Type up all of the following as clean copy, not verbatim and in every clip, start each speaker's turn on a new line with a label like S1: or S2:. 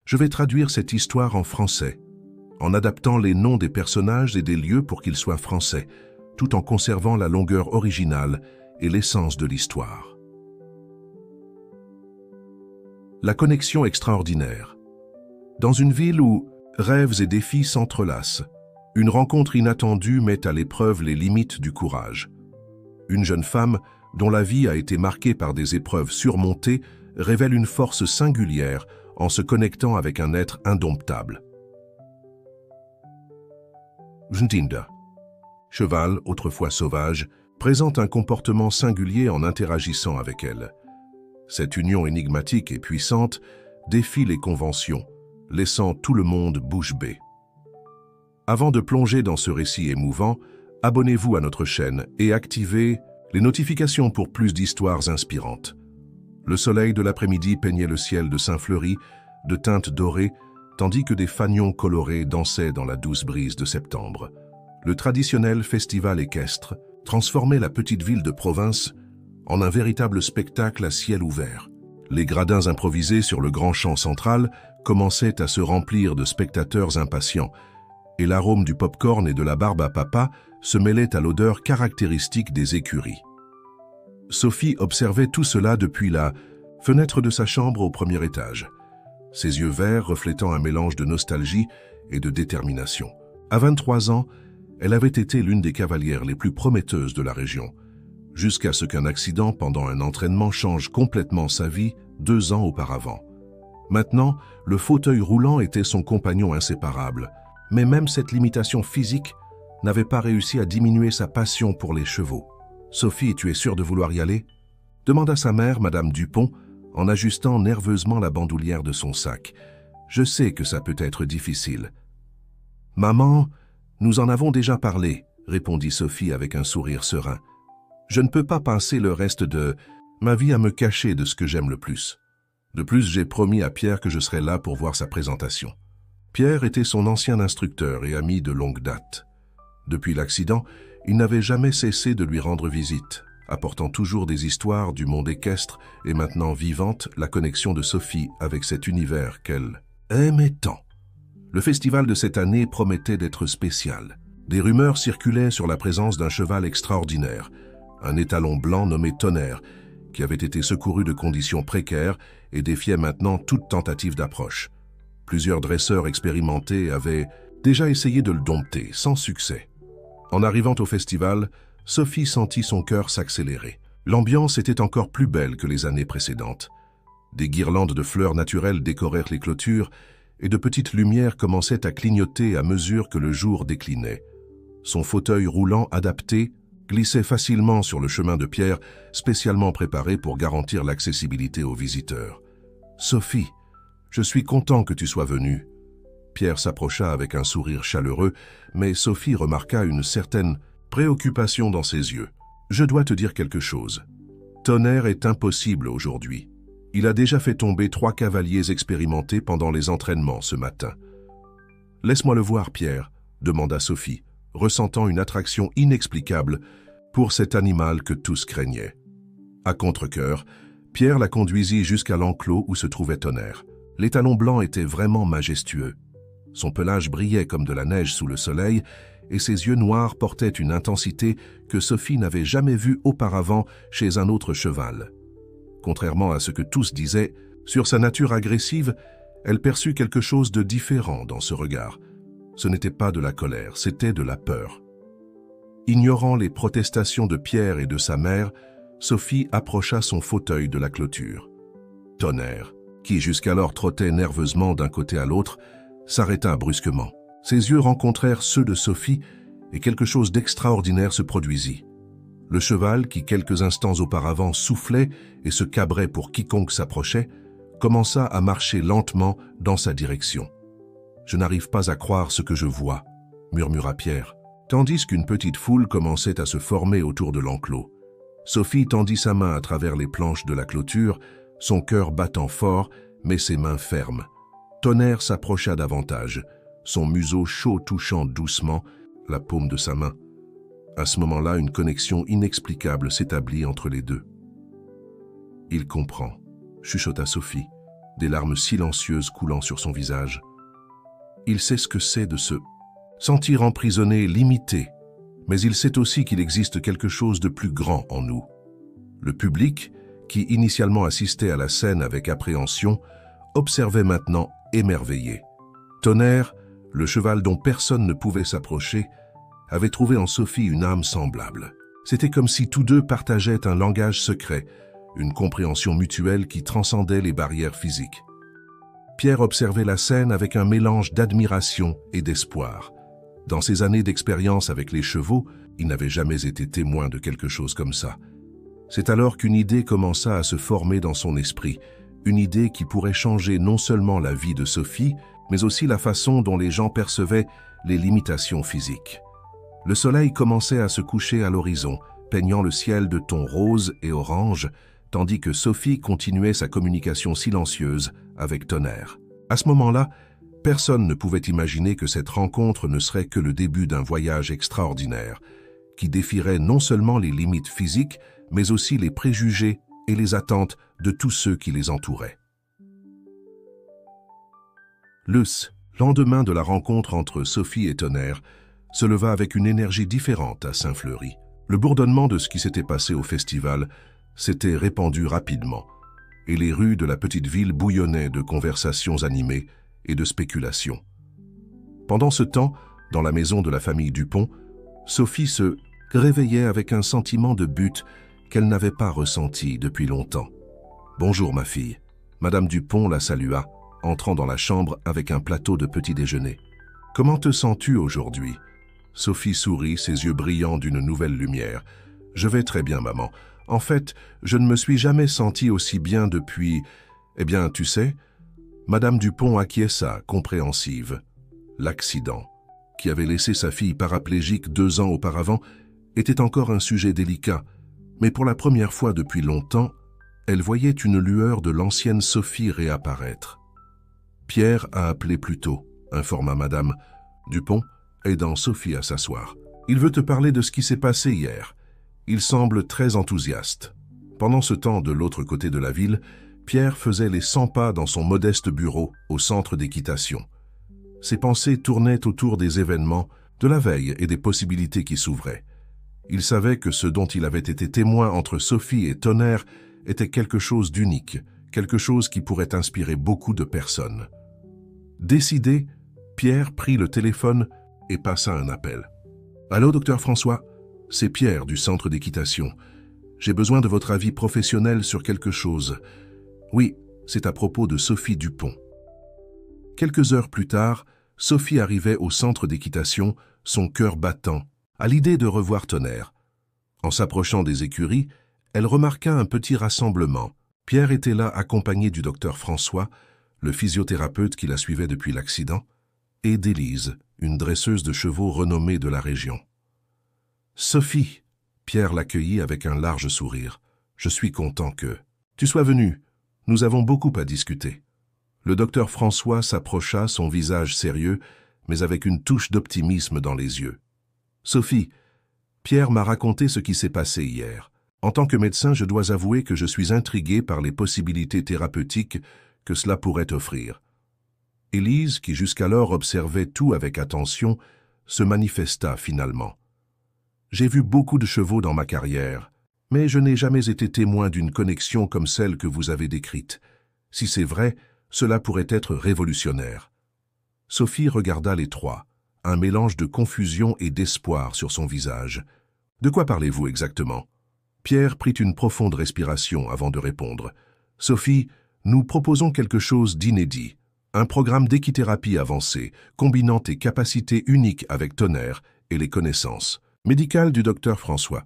S1: Je vais traduire cette histoire en français, en adaptant les noms des personnages et des lieux pour qu'ils soient français, tout en conservant la longueur originale et l'essence de l'histoire. La connexion extraordinaire. Dans une ville où rêves et défis s'entrelacent, une rencontre inattendue met à l'épreuve les limites du courage. Une jeune femme, dont la vie a été marquée par des épreuves surmontées, révèle une force singulière en se connectant avec un être indomptable. Njinda, cheval, autrefois sauvage, présente un comportement singulier en interagissant avec elle. Cette union énigmatique et puissante défie les conventions, laissant tout le monde bouche bée. Avant de plonger dans ce récit émouvant, abonnez-vous à notre chaîne et activez les notifications pour plus d'histoires inspirantes. Le soleil de l'après-midi peignait le ciel de Saint-Fleury de teintes dorées, tandis que des fanions colorés dansaient dans la douce brise de septembre. Le traditionnel festival équestre transformait la petite ville de province en un véritable spectacle à ciel ouvert. Les gradins improvisés sur le grand champ central commençaient à se remplir de spectateurs impatients, et l'arôme du pop-corn et de la barbe à papa se mêlait à l'odeur caractéristique des écuries. Sophie observait tout cela depuis la fenêtre de sa chambre au premier étage, ses yeux verts reflétant un mélange de nostalgie et de détermination. À 23 ans, elle avait été l'une des cavalières les plus prometteuses de la région, jusqu'à ce qu'un accident pendant un entraînement change complètement sa vie 2 ans auparavant. Maintenant, le fauteuil roulant était son compagnon inséparable, mais même cette limitation physique n'avait pas réussi à diminuer sa passion pour les chevaux. « Sophie, tu es sûre de vouloir y aller ?» demanda sa mère, Madame Dupont, en ajustant nerveusement la bandoulière de son sac. « Je sais que ça peut être difficile. »« Maman, nous en avons déjà parlé, » répondit Sophie avec un sourire serein. « Je ne peux pas passer le reste de ma vie à me cacher de ce que j'aime le plus. De plus, j'ai promis à Pierre que je serais là pour voir sa présentation. » Pierre était son ancien instructeur et ami de longue date. Depuis l'accident, il n'avait jamais cessé de lui rendre visite, apportant toujours des histoires du monde équestre et maintenant vivante la connexion de Sophie avec cet univers qu'elle aimait tant. Le festival de cette année promettait d'être spécial. Des rumeurs circulaient sur la présence d'un cheval extraordinaire, un étalon blanc nommé Tonnerre, qui avait été secouru de conditions précaires et défiait maintenant toute tentative d'approche. Plusieurs dresseurs expérimentés avaient déjà essayé de le dompter, sans succès. En arrivant au festival, Sophie sentit son cœur s'accélérer. L'ambiance était encore plus belle que les années précédentes. Des guirlandes de fleurs naturelles décorèrent les clôtures et de petites lumières commençaient à clignoter à mesure que le jour déclinait. Son fauteuil roulant adapté glissait facilement sur le chemin de pierre spécialement préparé pour garantir l'accessibilité aux visiteurs. « Sophie, je suis content que tu sois venue. » Pierre s'approcha avec un sourire chaleureux, mais Sophie remarqua une certaine préoccupation dans ses yeux. « Je dois te dire quelque chose. Tonnerre est impossible aujourd'hui. Il a déjà fait tomber 3 cavaliers expérimentés pendant les entraînements ce matin. »« Laisse-moi le voir, Pierre, » demanda Sophie, ressentant une attraction inexplicable pour cet animal que tous craignaient. À contre-cœur, Pierre la conduisit jusqu'à l'enclos où se trouvait Tonnerre. L'étalon blanc était vraiment majestueux. Son pelage brillait comme de la neige sous le soleil et ses yeux noirs portaient une intensité que Sophie n'avait jamais vue auparavant chez un autre cheval. Contrairement à ce que tous disaient, sur sa nature agressive, elle perçut quelque chose de différent dans ce regard. Ce n'était pas de la colère, c'était de la peur. Ignorant les protestations de Pierre et de sa mère, Sophie approcha son fauteuil de la clôture. Tonnerre, qui jusqu'alors trottait nerveusement d'un côté à l'autre, s'arrêta brusquement. Ses yeux rencontrèrent ceux de Sophie et quelque chose d'extraordinaire se produisit. Le cheval, qui quelques instants auparavant soufflait et se cabrait pour quiconque s'approchait, commença à marcher lentement dans sa direction. « Je n'arrive pas à croire ce que je vois », murmura Pierre, tandis qu'une petite foule commençait à se former autour de l'enclos. Sophie tendit sa main à travers les planches de la clôture, son cœur battant fort, mais ses mains fermes. Tonnerre s'approcha davantage, son museau chaud touchant doucement la paume de sa main. À ce moment-là, une connexion inexplicable s'établit entre les deux. « Il comprend », chuchota Sophie, des larmes silencieuses coulant sur son visage. Il sait ce que c'est de se sentir emprisonné, limité, mais il sait aussi qu'il existe quelque chose de plus grand en nous. Le public, qui initialement assistait à la scène avec appréhension, observait maintenant émerveillé. Tonnerre, le cheval dont personne ne pouvait s'approcher, avait trouvé en Sophie une âme semblable. C'était comme si tous deux partageaient un langage secret, une compréhension mutuelle qui transcendait les barrières physiques. Pierre observait la scène avec un mélange d'admiration et d'espoir. Dans ses années d'expérience avec les chevaux, il n'avait jamais été témoin de quelque chose comme ça. C'est alors qu'une idée commença à se former dans son esprit, une idée qui pourrait changer non seulement la vie de Sophie, mais aussi la façon dont les gens percevaient les limitations physiques. Le soleil commençait à se coucher à l'horizon, peignant le ciel de tons roses et orange, tandis que Sophie continuait sa communication silencieuse avec Tonnerre. À ce moment-là, personne ne pouvait imaginer que cette rencontre ne serait que le début d'un voyage extraordinaire, qui défierait non seulement les limites physiques, mais aussi les préjugés et les attentes de tous ceux qui les entouraient. Le lendemain de la rencontre entre Sophie et Tonnerre se leva avec une énergie différente à Saint-Fleury. Le bourdonnement de ce qui s'était passé au festival s'était répandu rapidement, et les rues de la petite ville bouillonnaient de conversations animées et de spéculations. Pendant ce temps, dans la maison de la famille Dupont, Sophie se réveillait avec un sentiment de but qu'elle n'avait pas ressenti depuis longtemps. « Bonjour, ma fille. » Madame Dupont la salua, entrant dans la chambre avec un plateau de petit déjeuner. « Comment te sens-tu aujourd'hui ?» Sophie sourit, ses yeux brillants d'une nouvelle lumière. « Je vais très bien, maman. En fait, je ne me suis jamais sentie aussi bien depuis... Eh bien, tu sais... » Madame Dupont acquiesça, compréhensive. L'accident, qui avait laissé sa fille paraplégique 2 ans auparavant, était encore un sujet délicat, mais pour la première fois depuis longtemps, elle voyait une lueur de l'ancienne Sophie réapparaître. « Pierre a appelé plus tôt, » informa Madame Dupont, aidant Sophie à s'asseoir. « Il veut te parler de ce qui s'est passé hier. Il semble très enthousiaste. » Pendant ce temps, de l'autre côté de la ville, Pierre faisait les 100 pas dans son modeste bureau au centre d'équitation. Ses pensées tournaient autour des événements, de la veille et des possibilités qui s'ouvraient. Il savait que ce dont il avait été témoin entre Sophie et Tonnerre était quelque chose d'unique, quelque chose qui pourrait inspirer beaucoup de personnes. Décidé, Pierre prit le téléphone et passa un appel. « Allô, docteur François, c'est Pierre du centre d'équitation. J'ai besoin de votre avis professionnel sur quelque chose. Oui, c'est à propos de Sophie Dupont. » Quelques heures plus tard, Sophie arrivait au centre d'équitation, son cœur battant, à l'idée de revoir Tonnerre. En s'approchant des écuries, elle remarqua un petit rassemblement. Pierre était là accompagné du docteur François, le physiothérapeute qui la suivait depuis l'accident, et d'Élise, une dresseuse de chevaux renommée de la région. « Sophie !» Pierre l'accueillit avec un large sourire. « Je suis content que tu sois venue. Nous avons beaucoup à discuter. » Le docteur François s'approcha, son visage sérieux, mais avec une touche d'optimisme dans les yeux. « Sophie, Pierre m'a raconté ce qui s'est passé hier. En tant que médecin, je dois avouer que je suis intrigué par les possibilités thérapeutiques que cela pourrait offrir. » Élise, qui jusqu'alors observait tout avec attention, se manifesta finalement. « J'ai vu beaucoup de chevaux dans ma carrière, mais je n'ai jamais été témoin d'une connexion comme celle que vous avez décrite. Si c'est vrai, cela pourrait être révolutionnaire. » Sophie regarda les trois, un mélange de confusion et d'espoir sur son visage. « De quoi parlez-vous exactement ?» Pierre prit une profonde respiration avant de répondre. « Sophie, nous proposons quelque chose d'inédit. Un programme d'équithérapie avancée, combinant tes capacités uniques avec Tonnerre et les connaissances médicales du docteur François.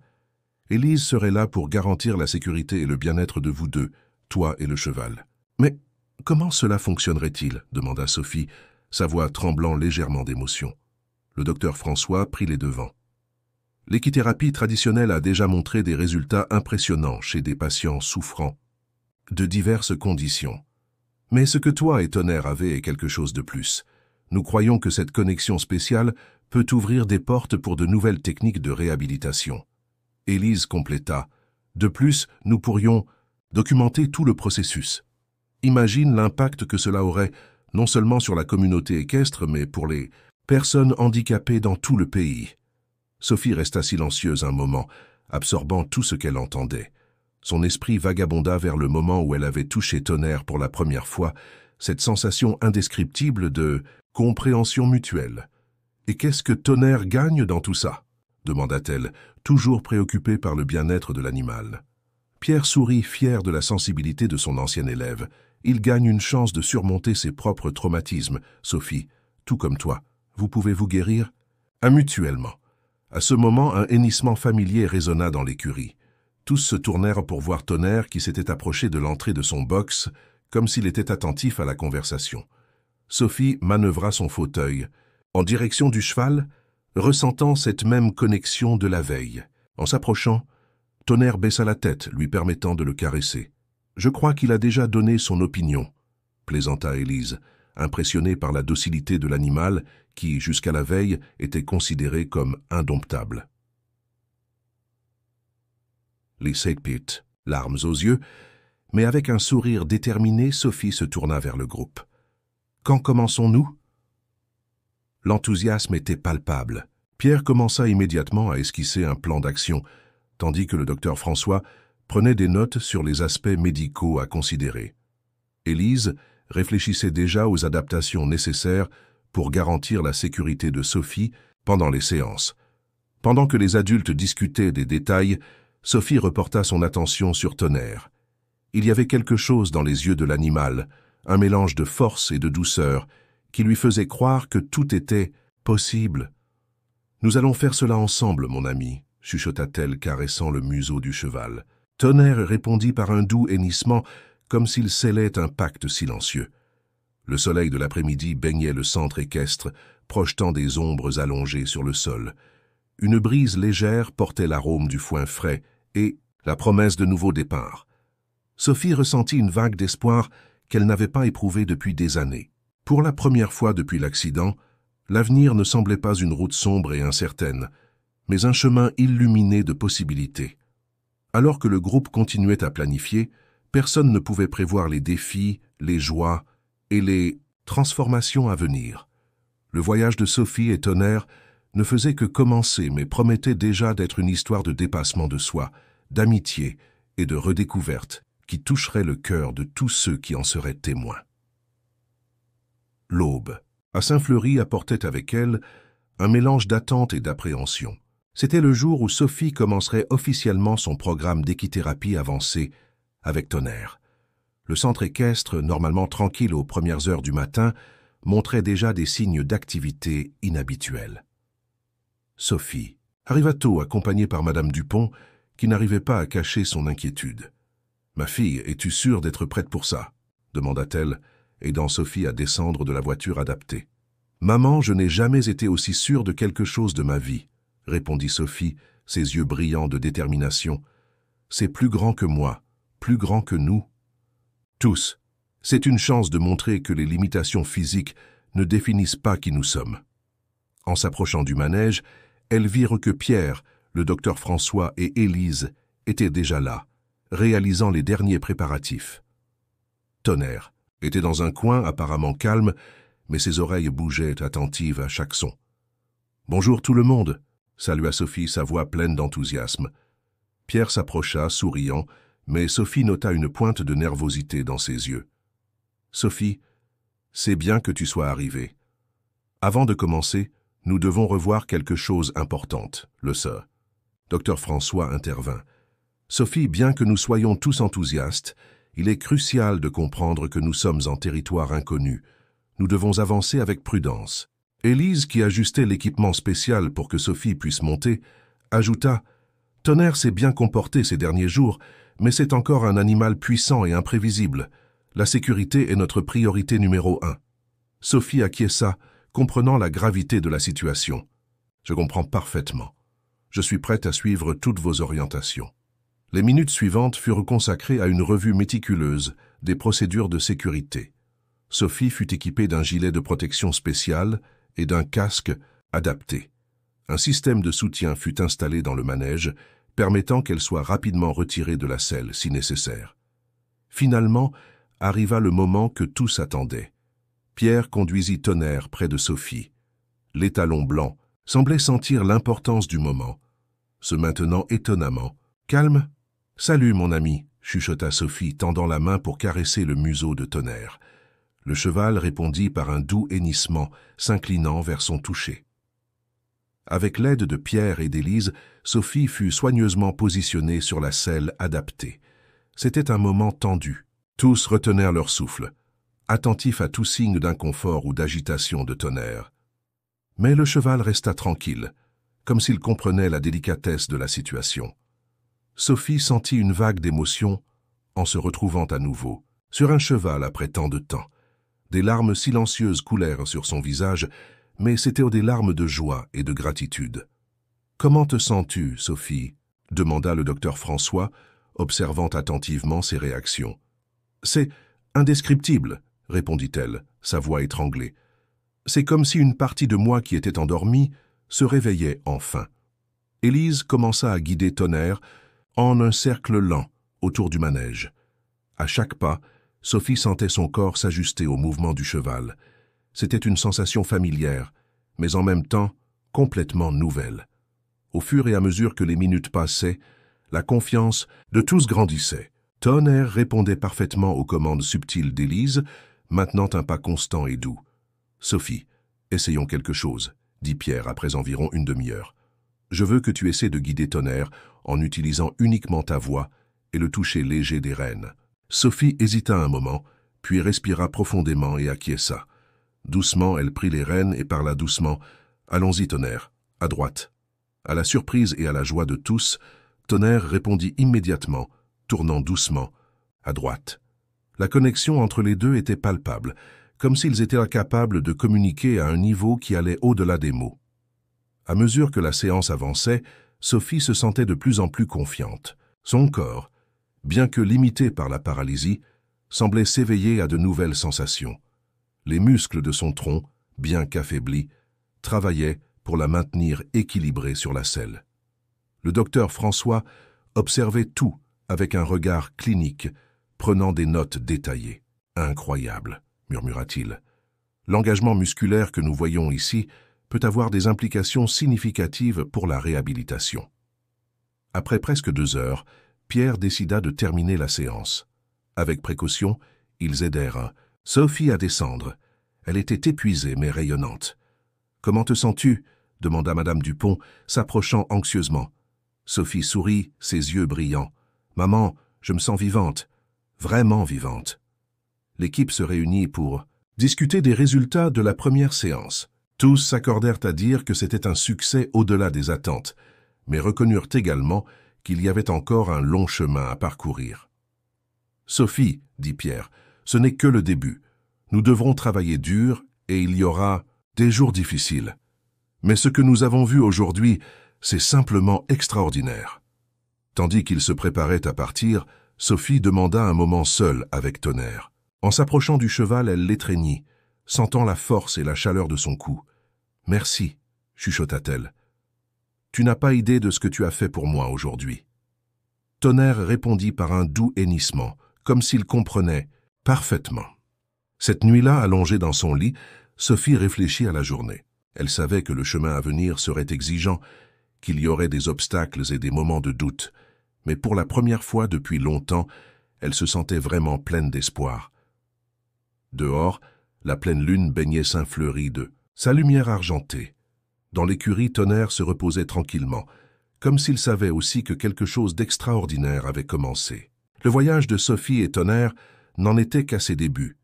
S1: Élise serait là pour garantir la sécurité et le bien-être de vous deux, toi et le cheval. »« Mais comment cela fonctionnerait-il » demanda Sophie, sa voix tremblant légèrement d'émotion. Le docteur François prit les devants. « L'équithérapie traditionnelle a déjà montré des résultats impressionnants chez des patients souffrant de diverses conditions. Mais ce que toi et Tonnerre avez est quelque chose de plus. Nous croyons que cette connexion spéciale peut ouvrir des portes pour de nouvelles techniques de réhabilitation. » Élise compléta. « De plus, nous pourrions documenter tout le processus. » Imagine l'impact que cela aurait non seulement sur la communauté équestre, mais pour les personnes handicapées dans tout le pays. Sophie resta silencieuse un moment, absorbant tout ce qu'elle entendait. Son esprit vagabonda vers le moment où elle avait touché Tonnerre pour la première fois, cette sensation indescriptible de compréhension mutuelle. « Et qu'est-ce que Tonnerre gagne dans tout ça ?» demanda-t-elle, toujours préoccupée par le bien-être de l'animal. Pierre sourit, fier de la sensibilité de son ancien élève. Il gagne une chance de surmonter ses propres traumatismes. Sophie, tout comme toi, vous pouvez vous guérir? Mutuellement. À ce moment, un hennissement familier résonna dans l'écurie. Tous se tournèrent pour voir Tonnerre qui s'était approché de l'entrée de son box, comme s'il était attentif à la conversation. Sophie manœuvra son fauteuil, en direction du cheval, ressentant cette même connexion de la veille. En s'approchant, Tonnerre baissa la tête, lui permettant de le caresser. « Je crois qu'il a déjà donné son opinion », plaisanta Élise, impressionnée par la docilité de l'animal qui, jusqu'à la veille, était considéré comme indomptable. Les Saidpit, larmes aux yeux, mais avec un sourire déterminé, Sophie se tourna vers le groupe. « Quand commençons-nous » L'enthousiasme était palpable. Pierre commença immédiatement à esquisser un plan d'action, tandis que le docteur François prenait des notes sur les aspects médicaux à considérer. Élise réfléchissait déjà aux adaptations nécessaires pour garantir la sécurité de Sophie pendant les séances. Pendant que les adultes discutaient des détails, Sophie reporta son attention sur Tonnerre. Il y avait quelque chose dans les yeux de l'animal, un mélange de force et de douceur, qui lui faisait croire que tout était possible. « Nous allons faire cela ensemble, mon ami », chuchota-t-elle, caressant le museau du cheval. Tonnerre répondit par un doux hennissement, comme s'il scellait un pacte silencieux. Le soleil de l'après-midi baignait le centre équestre, projetant des ombres allongées sur le sol. Une brise légère portait l'arôme du foin frais et la promesse de nouveaux départs. Sophie ressentit une vague d'espoir qu'elle n'avait pas éprouvée depuis des années. Pour la première fois depuis l'accident, l'avenir ne semblait pas une route sombre et incertaine, mais un chemin illuminé de possibilités. Alors que le groupe continuait à planifier, personne ne pouvait prévoir les défis, les joies et les transformations à venir. Le voyage de Sophie et Tonnerre ne faisait que commencer, mais promettait déjà d'être une histoire de dépassement de soi, d'amitié et de redécouverte qui toucherait le cœur de tous ceux qui en seraient témoins. L'aube, à Saint-Fleury, apportait avec elle un mélange d'attente et d'appréhension. C'était le jour où Sophie commencerait officiellement son programme d'équithérapie avancée avec Tonnerre. Le centre équestre, normalement tranquille aux premières heures du matin, montrait déjà des signes d'activité inhabituelle. Sophie arriva tôt, accompagnée par Madame Dupont, qui n'arrivait pas à cacher son inquiétude. « Ma fille, es-tu sûre d'être prête pour ça ?» demanda-t-elle, aidant Sophie à descendre de la voiture adaptée. « Maman, je n'ai jamais été aussi sûre de quelque chose de ma vie, » répondit Sophie, ses yeux brillants de détermination. « C'est plus grand que moi, plus grand que nous. Tous, c'est une chance de montrer que les limitations physiques ne définissent pas qui nous sommes. » En s'approchant du manège, elles virent que Pierre, le docteur François et Élise étaient déjà là, réalisant les derniers préparatifs. Tonnerre était dans un coin apparemment calme, mais ses oreilles bougeaient attentives à chaque son. « Bonjour tout le monde !» salua Sophie, sa voix pleine d'enthousiasme. Pierre s'approcha, souriant, mais Sophie nota une pointe de nervosité dans ses yeux. « Sophie, c'est bien que tu sois arrivée. Avant de commencer, nous devons revoir quelque chose d'importante, le sir. » Docteur François intervint. « Sophie, bien que nous soyons tous enthousiastes, il est crucial de comprendre que nous sommes en territoire inconnu. Nous devons avancer avec prudence. » Élise, qui ajustait l'équipement spécial pour que Sophie puisse monter, ajouta « Tonnerre s'est bien comporté ces derniers jours, mais c'est encore un animal puissant et imprévisible. La sécurité est notre priorité numéro 1. » Sophie acquiesça, comprenant la gravité de la situation. « Je comprends parfaitement. Je suis prête à suivre toutes vos orientations. » Les minutes suivantes furent consacrées à une revue méticuleuse des procédures de sécurité. Sophie fut équipée d'un gilet de protection spécial et d'un casque adapté. Un système de soutien fut installé dans le manège, permettant qu'elle soit rapidement retirée de la selle si nécessaire. Finalement, arriva le moment que tous attendaient. Pierre conduisit Tonnerre près de Sophie. L'étalon blanc semblait sentir l'importance du moment, se maintenant étonnamment. « Calme. Salut, mon ami », chuchota Sophie, tendant la main pour caresser le museau de Tonnerre. Le cheval répondit par un doux hennissement, s'inclinant vers son toucher. Avec l'aide de Pierre et d'Élise, Sophie fut soigneusement positionnée sur la selle adaptée. C'était un moment tendu. Tous retenèrent leur souffle, attentifs à tout signe d'inconfort ou d'agitation de Tonnerre. Mais le cheval resta tranquille, comme s'il comprenait la délicatesse de la situation. Sophie sentit une vague d'émotion en se retrouvant à nouveau, sur un cheval après tant de temps. Des larmes silencieuses coulèrent sur son visage, mais c'étaient des larmes de joie et de gratitude. « Comment te sens-tu, Sophie ?» demanda le docteur François, observant attentivement ses réactions. « C'est indescriptible, » répondit-elle, sa voix étranglée. « C'est comme si une partie de moi qui était endormie se réveillait enfin. » Élise commença à guider Tonnerre en un cercle lent autour du manège. À chaque pas, Sophie sentait son corps s'ajuster au mouvement du cheval. C'était une sensation familière, mais en même temps complètement nouvelle. Au fur et à mesure que les minutes passaient, la confiance de tous grandissait. Tonnerre répondait parfaitement aux commandes subtiles d'Élise, maintenant un pas constant et doux. « Sophie, essayons quelque chose, » dit Pierre après environ une demi-heure. « Je veux que tu essaies de guider Tonnerre en utilisant uniquement ta voix et le toucher léger des rênes. » Sophie hésita un moment, puis respira profondément et acquiesça. Doucement, elle prit les rênes et parla doucement. « Allons-y, Tonnerre, à droite. » À la surprise et à la joie de tous, Tonnerre répondit immédiatement, tournant doucement, à droite. La connexion entre les deux était palpable, comme s'ils étaient incapables de communiquer à un niveau qui allait au-delà des mots. À mesure que la séance avançait, Sophie se sentait de plus en plus confiante. Son corps, bien que limité par la paralysie, semblait s'éveiller à de nouvelles sensations. Les muscles de son tronc, bien qu'affaiblis, travaillaient pour la maintenir équilibrée sur la selle. Le docteur François observait tout avec un regard clinique, prenant des notes détaillées. « Incroyable », murmura-t-il. « L'engagement musculaire que nous voyons ici peut avoir des implications significatives pour la réhabilitation. » Après presque 2 heures, Pierre décida de terminer la séance. Avec précaution, ils aidèrent Sophie à descendre. Elle était épuisée mais rayonnante. « Comment te sens-tu » demanda Madame Dupont, s'approchant anxieusement. Sophie sourit, ses yeux brillants. « Maman, je me sens vivante, vraiment vivante. » L'équipe se réunit pour discuter des résultats de la première séance. Tous s'accordèrent à dire que c'était un succès au-delà des attentes, mais reconnurent également qu'il y avait encore un long chemin à parcourir. « Sophie, » dit Pierre, « ce n'est que le début. Nous devrons travailler dur et il y aura des jours difficiles. Mais ce que nous avons vu aujourd'hui, c'est simplement extraordinaire. » Tandis qu'il se préparait à partir, Sophie demanda un moment seule avec Tonnerre. En s'approchant du cheval, elle l'étreignit, sentant la force et la chaleur de son cou. « Merci, » chuchota-t-elle. « Tu n'as pas idée de ce que tu as fait pour moi aujourd'hui. » Tonnerre répondit par un doux hennissement, comme s'il comprenait parfaitement. Cette nuit-là, allongée dans son lit, Sophie réfléchit à la journée. Elle savait que le chemin à venir serait exigeant, qu'il y aurait des obstacles et des moments de doute, mais pour la première fois depuis longtemps, elle se sentait vraiment pleine d'espoir. Dehors, la pleine lune baignait Saint-Fleury de sa lumière argentée. Dans l'écurie, Tonnerre se reposait tranquillement, comme s'il savait aussi que quelque chose d'extraordinaire avait commencé. Le voyage de Sophie et Tonnerre n'en était qu'à ses débuts,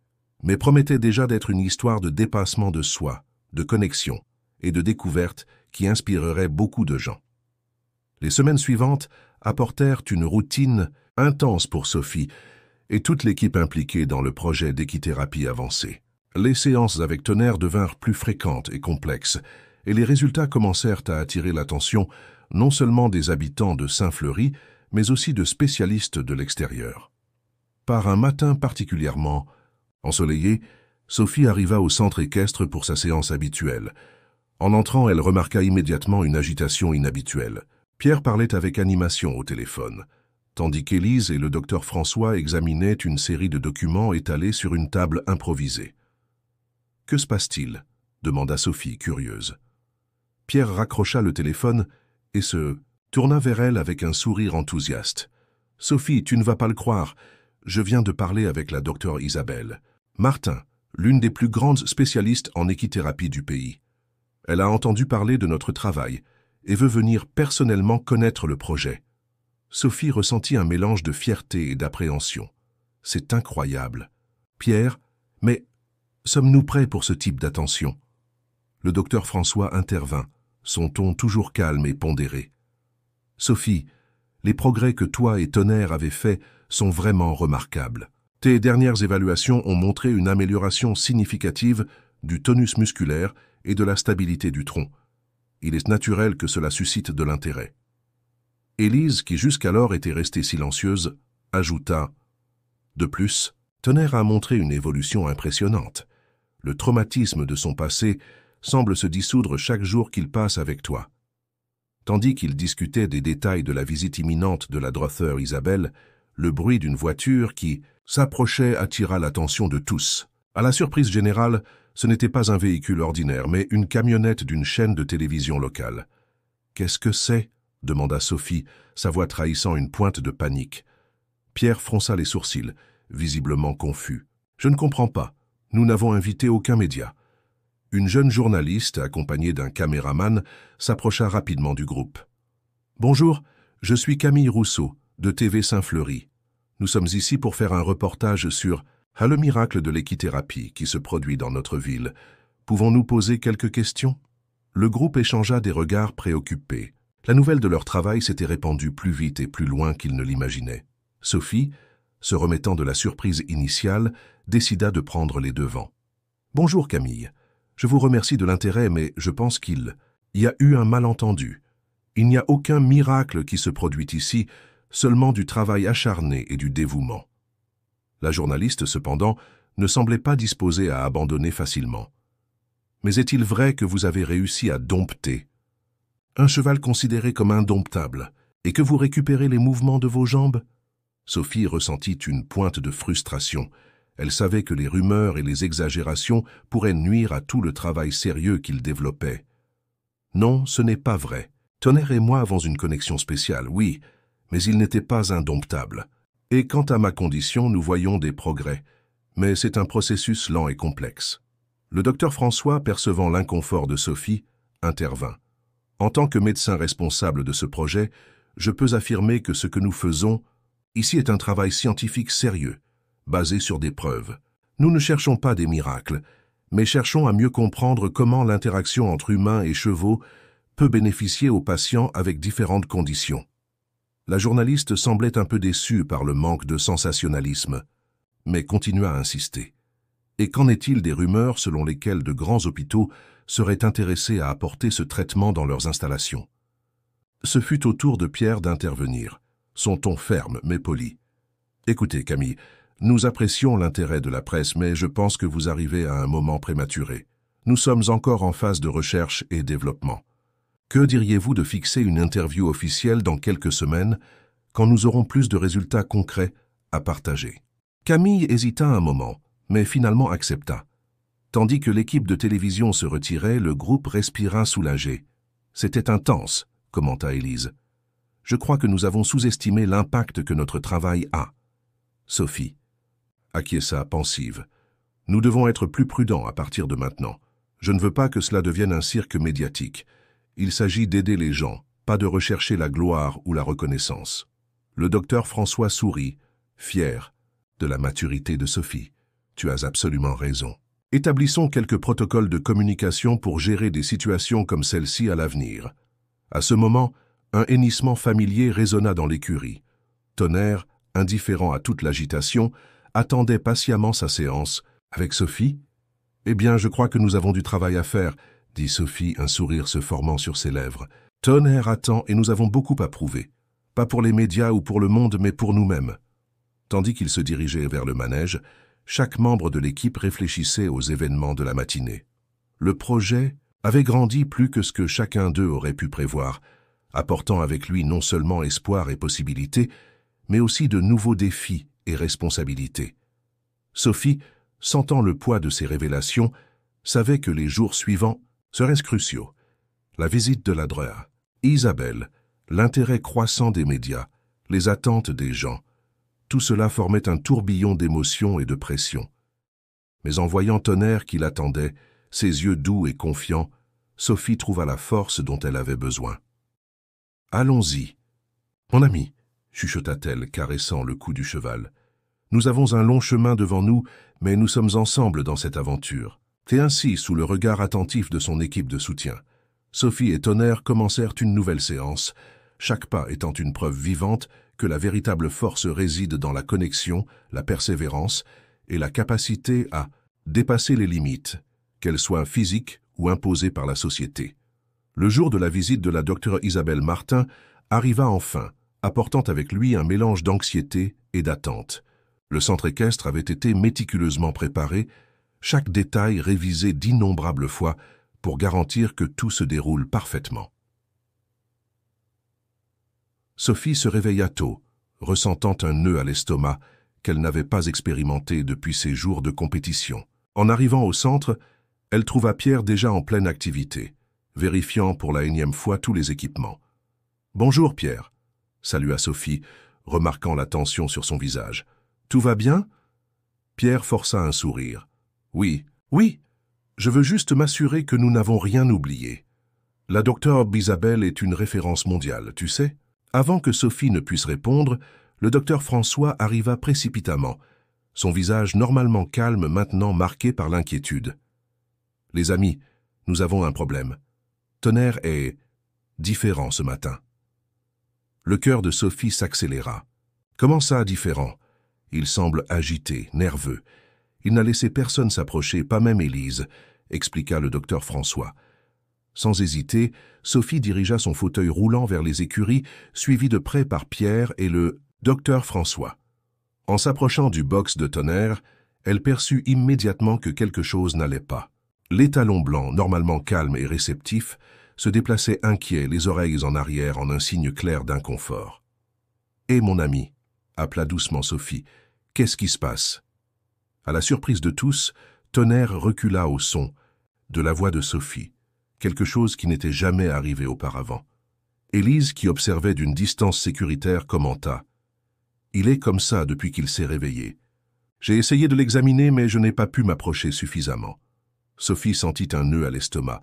S1: mais promettait déjà d'être une histoire de dépassement de soi, de connexion et de découverte qui inspirerait beaucoup de gens. Les semaines suivantes apportèrent une routine intense pour Sophie et toute l'équipe impliquée dans le projet d'équithérapie avancée. Les séances avec Tonnerre devinrent plus fréquentes et complexes, et les résultats commencèrent à attirer l'attention non seulement des habitants de Saint-Fleury, mais aussi de spécialistes de l'extérieur. Par un matin particulièrement ensoleillé, Sophie arriva au centre équestre pour sa séance habituelle. En entrant, elle remarqua immédiatement une agitation inhabituelle. Pierre parlait avec animation au téléphone. tandis qu'Élise et le docteur François examinaient une série de documents étalés sur une table improvisée. « Que se passe-t-il » demanda Sophie, curieuse. Pierre raccrocha le téléphone et se tourna vers elle avec un sourire enthousiaste. « Sophie, tu ne vas pas le croire, je viens de parler avec la docteure Isabelle Martin, l'une des plus grandes spécialistes en équithérapie du pays. Elle a entendu parler de notre travail et veut venir personnellement connaître le projet. » Sophie ressentit un mélange de fierté et d'appréhension. « C'est incroyable. Pierre, mais sommes-nous prêts pour ce type d'attention ?» Le docteur François intervint, son ton toujours calme et pondéré. « Sophie, les progrès que toi et Tonnerre avez faits sont vraiment remarquables. Tes dernières évaluations ont montré une amélioration significative du tonus musculaire et de la stabilité du tronc. Il est naturel que cela suscite de l'intérêt. » Élise, qui jusqu'alors était restée silencieuse, ajouta « De plus, Tonnerre a montré une évolution impressionnante. Le traumatisme de son passé semble se dissoudre chaque jour qu'il passe avec toi. » Tandis qu'ils discutaient des détails de la visite imminente de la docteure Isabelle, le bruit d'une voiture qui s'approchait attira l'attention de tous. À la surprise générale, ce n'était pas un véhicule ordinaire, mais une camionnette d'une chaîne de télévision locale. « Qu'est-ce que c'est » demanda Sophie, sa voix trahissant une pointe de panique. Pierre fronça les sourcils, visiblement confus. « Je ne comprends pas. Nous n'avons invité aucun média. » Une jeune journaliste, accompagnée d'un caméraman, s'approcha rapidement du groupe. « Bonjour, je suis Camille Rousseau, de TV Saint-Fleury. Nous sommes ici pour faire un reportage sur le miracle de l'équithérapie qui se produit dans notre ville. Pouvons-nous poser quelques questions ?» Le groupe échangea des regards préoccupés. La nouvelle de leur travail s'était répandue plus vite et plus loin qu'ils ne l'imaginaient. Sophie, se remettant de la surprise initiale, décida de prendre les devants. « Bonjour Camille. Je vous remercie de l'intérêt, mais je pense qu'il y a eu un malentendu. Il n'y a aucun miracle qui se produit ici, seulement du travail acharné et du dévouement. » La journaliste, cependant, ne semblait pas disposée à abandonner facilement. « Mais est-il vrai que vous avez réussi à dompter un cheval considéré comme indomptable et que vous récupérez les mouvements de vos jambes ?» Sophie ressentit une pointe de frustration. Elle savait que les rumeurs et les exagérations pourraient nuire à tout le travail sérieux qu'il développait. « Non, ce n'est pas vrai. Tonnerre et moi avons une connexion spéciale, oui, mais il n'était pas indomptable. Et quant à ma condition, nous voyons des progrès, mais c'est un processus lent et complexe. » Le docteur François, percevant l'inconfort de Sophie, intervint. « En tant que médecin responsable de ce projet, je peux affirmer que ce que nous faisons ici est un travail scientifique sérieux, basé sur des preuves. Nous ne cherchons pas des miracles, mais cherchons à mieux comprendre comment l'interaction entre humains et chevaux peut bénéficier aux patients avec différentes conditions. » La journaliste semblait un peu déçue par le manque de sensationnalisme, mais continua à insister. « Et qu'en est-il des rumeurs selon lesquelles de grands hôpitaux seraient intéressés à apporter ce traitement dans leurs installations ?» Ce fut au tour de Pierre d'intervenir, son ton ferme mais poli. « Écoutez, Camille, nous apprécions l'intérêt de la presse, mais je pense que vous arrivez à un moment prématuré. Nous sommes encore en phase de recherche et développement. Que diriez-vous de fixer une interview officielle dans quelques semaines, quand nous aurons plus de résultats concrets à partager ?» Camille hésita un moment, mais finalement accepta. Tandis que l'équipe de télévision se retirait, le groupe respira soulagé. « C'était intense », commenta Élise. « Je crois que nous avons sous-estimé l'impact que notre travail a. » Sophie acquiesça pensive. « Nous devons être plus prudents à partir de maintenant. Je ne veux pas que cela devienne un cirque médiatique. Il s'agit d'aider les gens, pas de rechercher la gloire ou la reconnaissance. » Le docteur François sourit, fier de la maturité de Sophie. « Tu as absolument raison. Établissons quelques protocoles de communication pour gérer des situations comme celle-ci à l'avenir. » À ce moment, un hennissement familier résonna dans l'écurie. Tonnerre, indifférent à toute l'agitation, attendait patiemment sa séance. « Avec Sophie ? » « Eh bien, je crois que nous avons du travail à faire, » dit Sophie, un sourire se formant sur ses lèvres. « Tonnerre attend et nous avons beaucoup à prouver. Pas pour les médias ou pour le monde, mais pour nous-mêmes. » Tandis qu'ils se dirigeaient vers le manège, chaque membre de l'équipe réfléchissait aux événements de la matinée. Le projet avait grandi plus que ce que chacun d'eux aurait pu prévoir, apportant avec lui non seulement espoir et possibilités, mais aussi de nouveaux défis et responsabilités. Sophie, sentant le poids de ces révélations, savait que les jours suivants seraient cruciaux. La visite de la Drea, Isabelle, l'intérêt croissant des médias, les attentes des gens, tout cela formait un tourbillon d'émotions et de pression. Mais en voyant Tonnerre qui l'attendait, ses yeux doux et confiants, Sophie trouva la force dont elle avait besoin. « Allons-y. »« Mon ami, » chuchota-t-elle, caressant le cou du cheval. « Nous avons un long chemin devant nous, mais nous sommes ensemble dans cette aventure. » Et ainsi, sous le regard attentif de son équipe de soutien, Sophie et Tonnerre commencèrent une nouvelle séance, chaque pas étant une preuve vivante que la véritable force réside dans la connexion, la persévérance et la capacité à dépasser les limites, qu'elles soient physiques ou imposées par la société. Le jour de la visite de la docteure Isabelle Martin arriva enfin, apportant avec lui un mélange d'anxiété et d'attente. Le centre équestre avait été méticuleusement préparé, chaque détail révisé d'innombrables fois pour garantir que tout se déroule parfaitement. Sophie se réveilla tôt, ressentant un nœud à l'estomac qu'elle n'avait pas expérimenté depuis ses jours de compétition. En arrivant au centre, elle trouva Pierre déjà en pleine activité, vérifiant pour la énième fois tous les équipements. « Bonjour Pierre », salua Sophie, remarquant la tension sur son visage. « Tout va bien ?» Pierre força un sourire. « Oui, je veux juste m'assurer que nous n'avons rien oublié. La docteure Isabelle est une référence mondiale, tu sais ?» Avant que Sophie ne puisse répondre, le docteur François arriva précipitamment, son visage normalement calme maintenant marqué par l'inquiétude. « Les amis, nous avons un problème. Tonnerre est différent ce matin. » Le cœur de Sophie s'accéléra. « Comment ça, différent ?» Il semble agité, nerveux. Il n'a laissé personne s'approcher, pas même Élise, expliqua le docteur François. Sans hésiter, Sophie dirigea son fauteuil roulant vers les écuries, suivi de près par Pierre et le docteur François. En s'approchant du box de Tonnerre, elle perçut immédiatement que quelque chose n'allait pas. L'étalon blanc, normalement calme et réceptif, se déplaçait inquiet, les oreilles en arrière en un signe clair d'inconfort. « Hé, mon ami !» appela doucement Sophie. « Qu'est-ce qui se passe ?» À la surprise de tous, Tonnerre recula au son de la voix de Sophie, quelque chose qui n'était jamais arrivé auparavant. Élise, qui observait d'une distance sécuritaire, commenta « Il est comme ça depuis qu'il s'est réveillé. J'ai essayé de l'examiner, mais je n'ai pas pu m'approcher suffisamment. » Sophie sentit un nœud à l'estomac.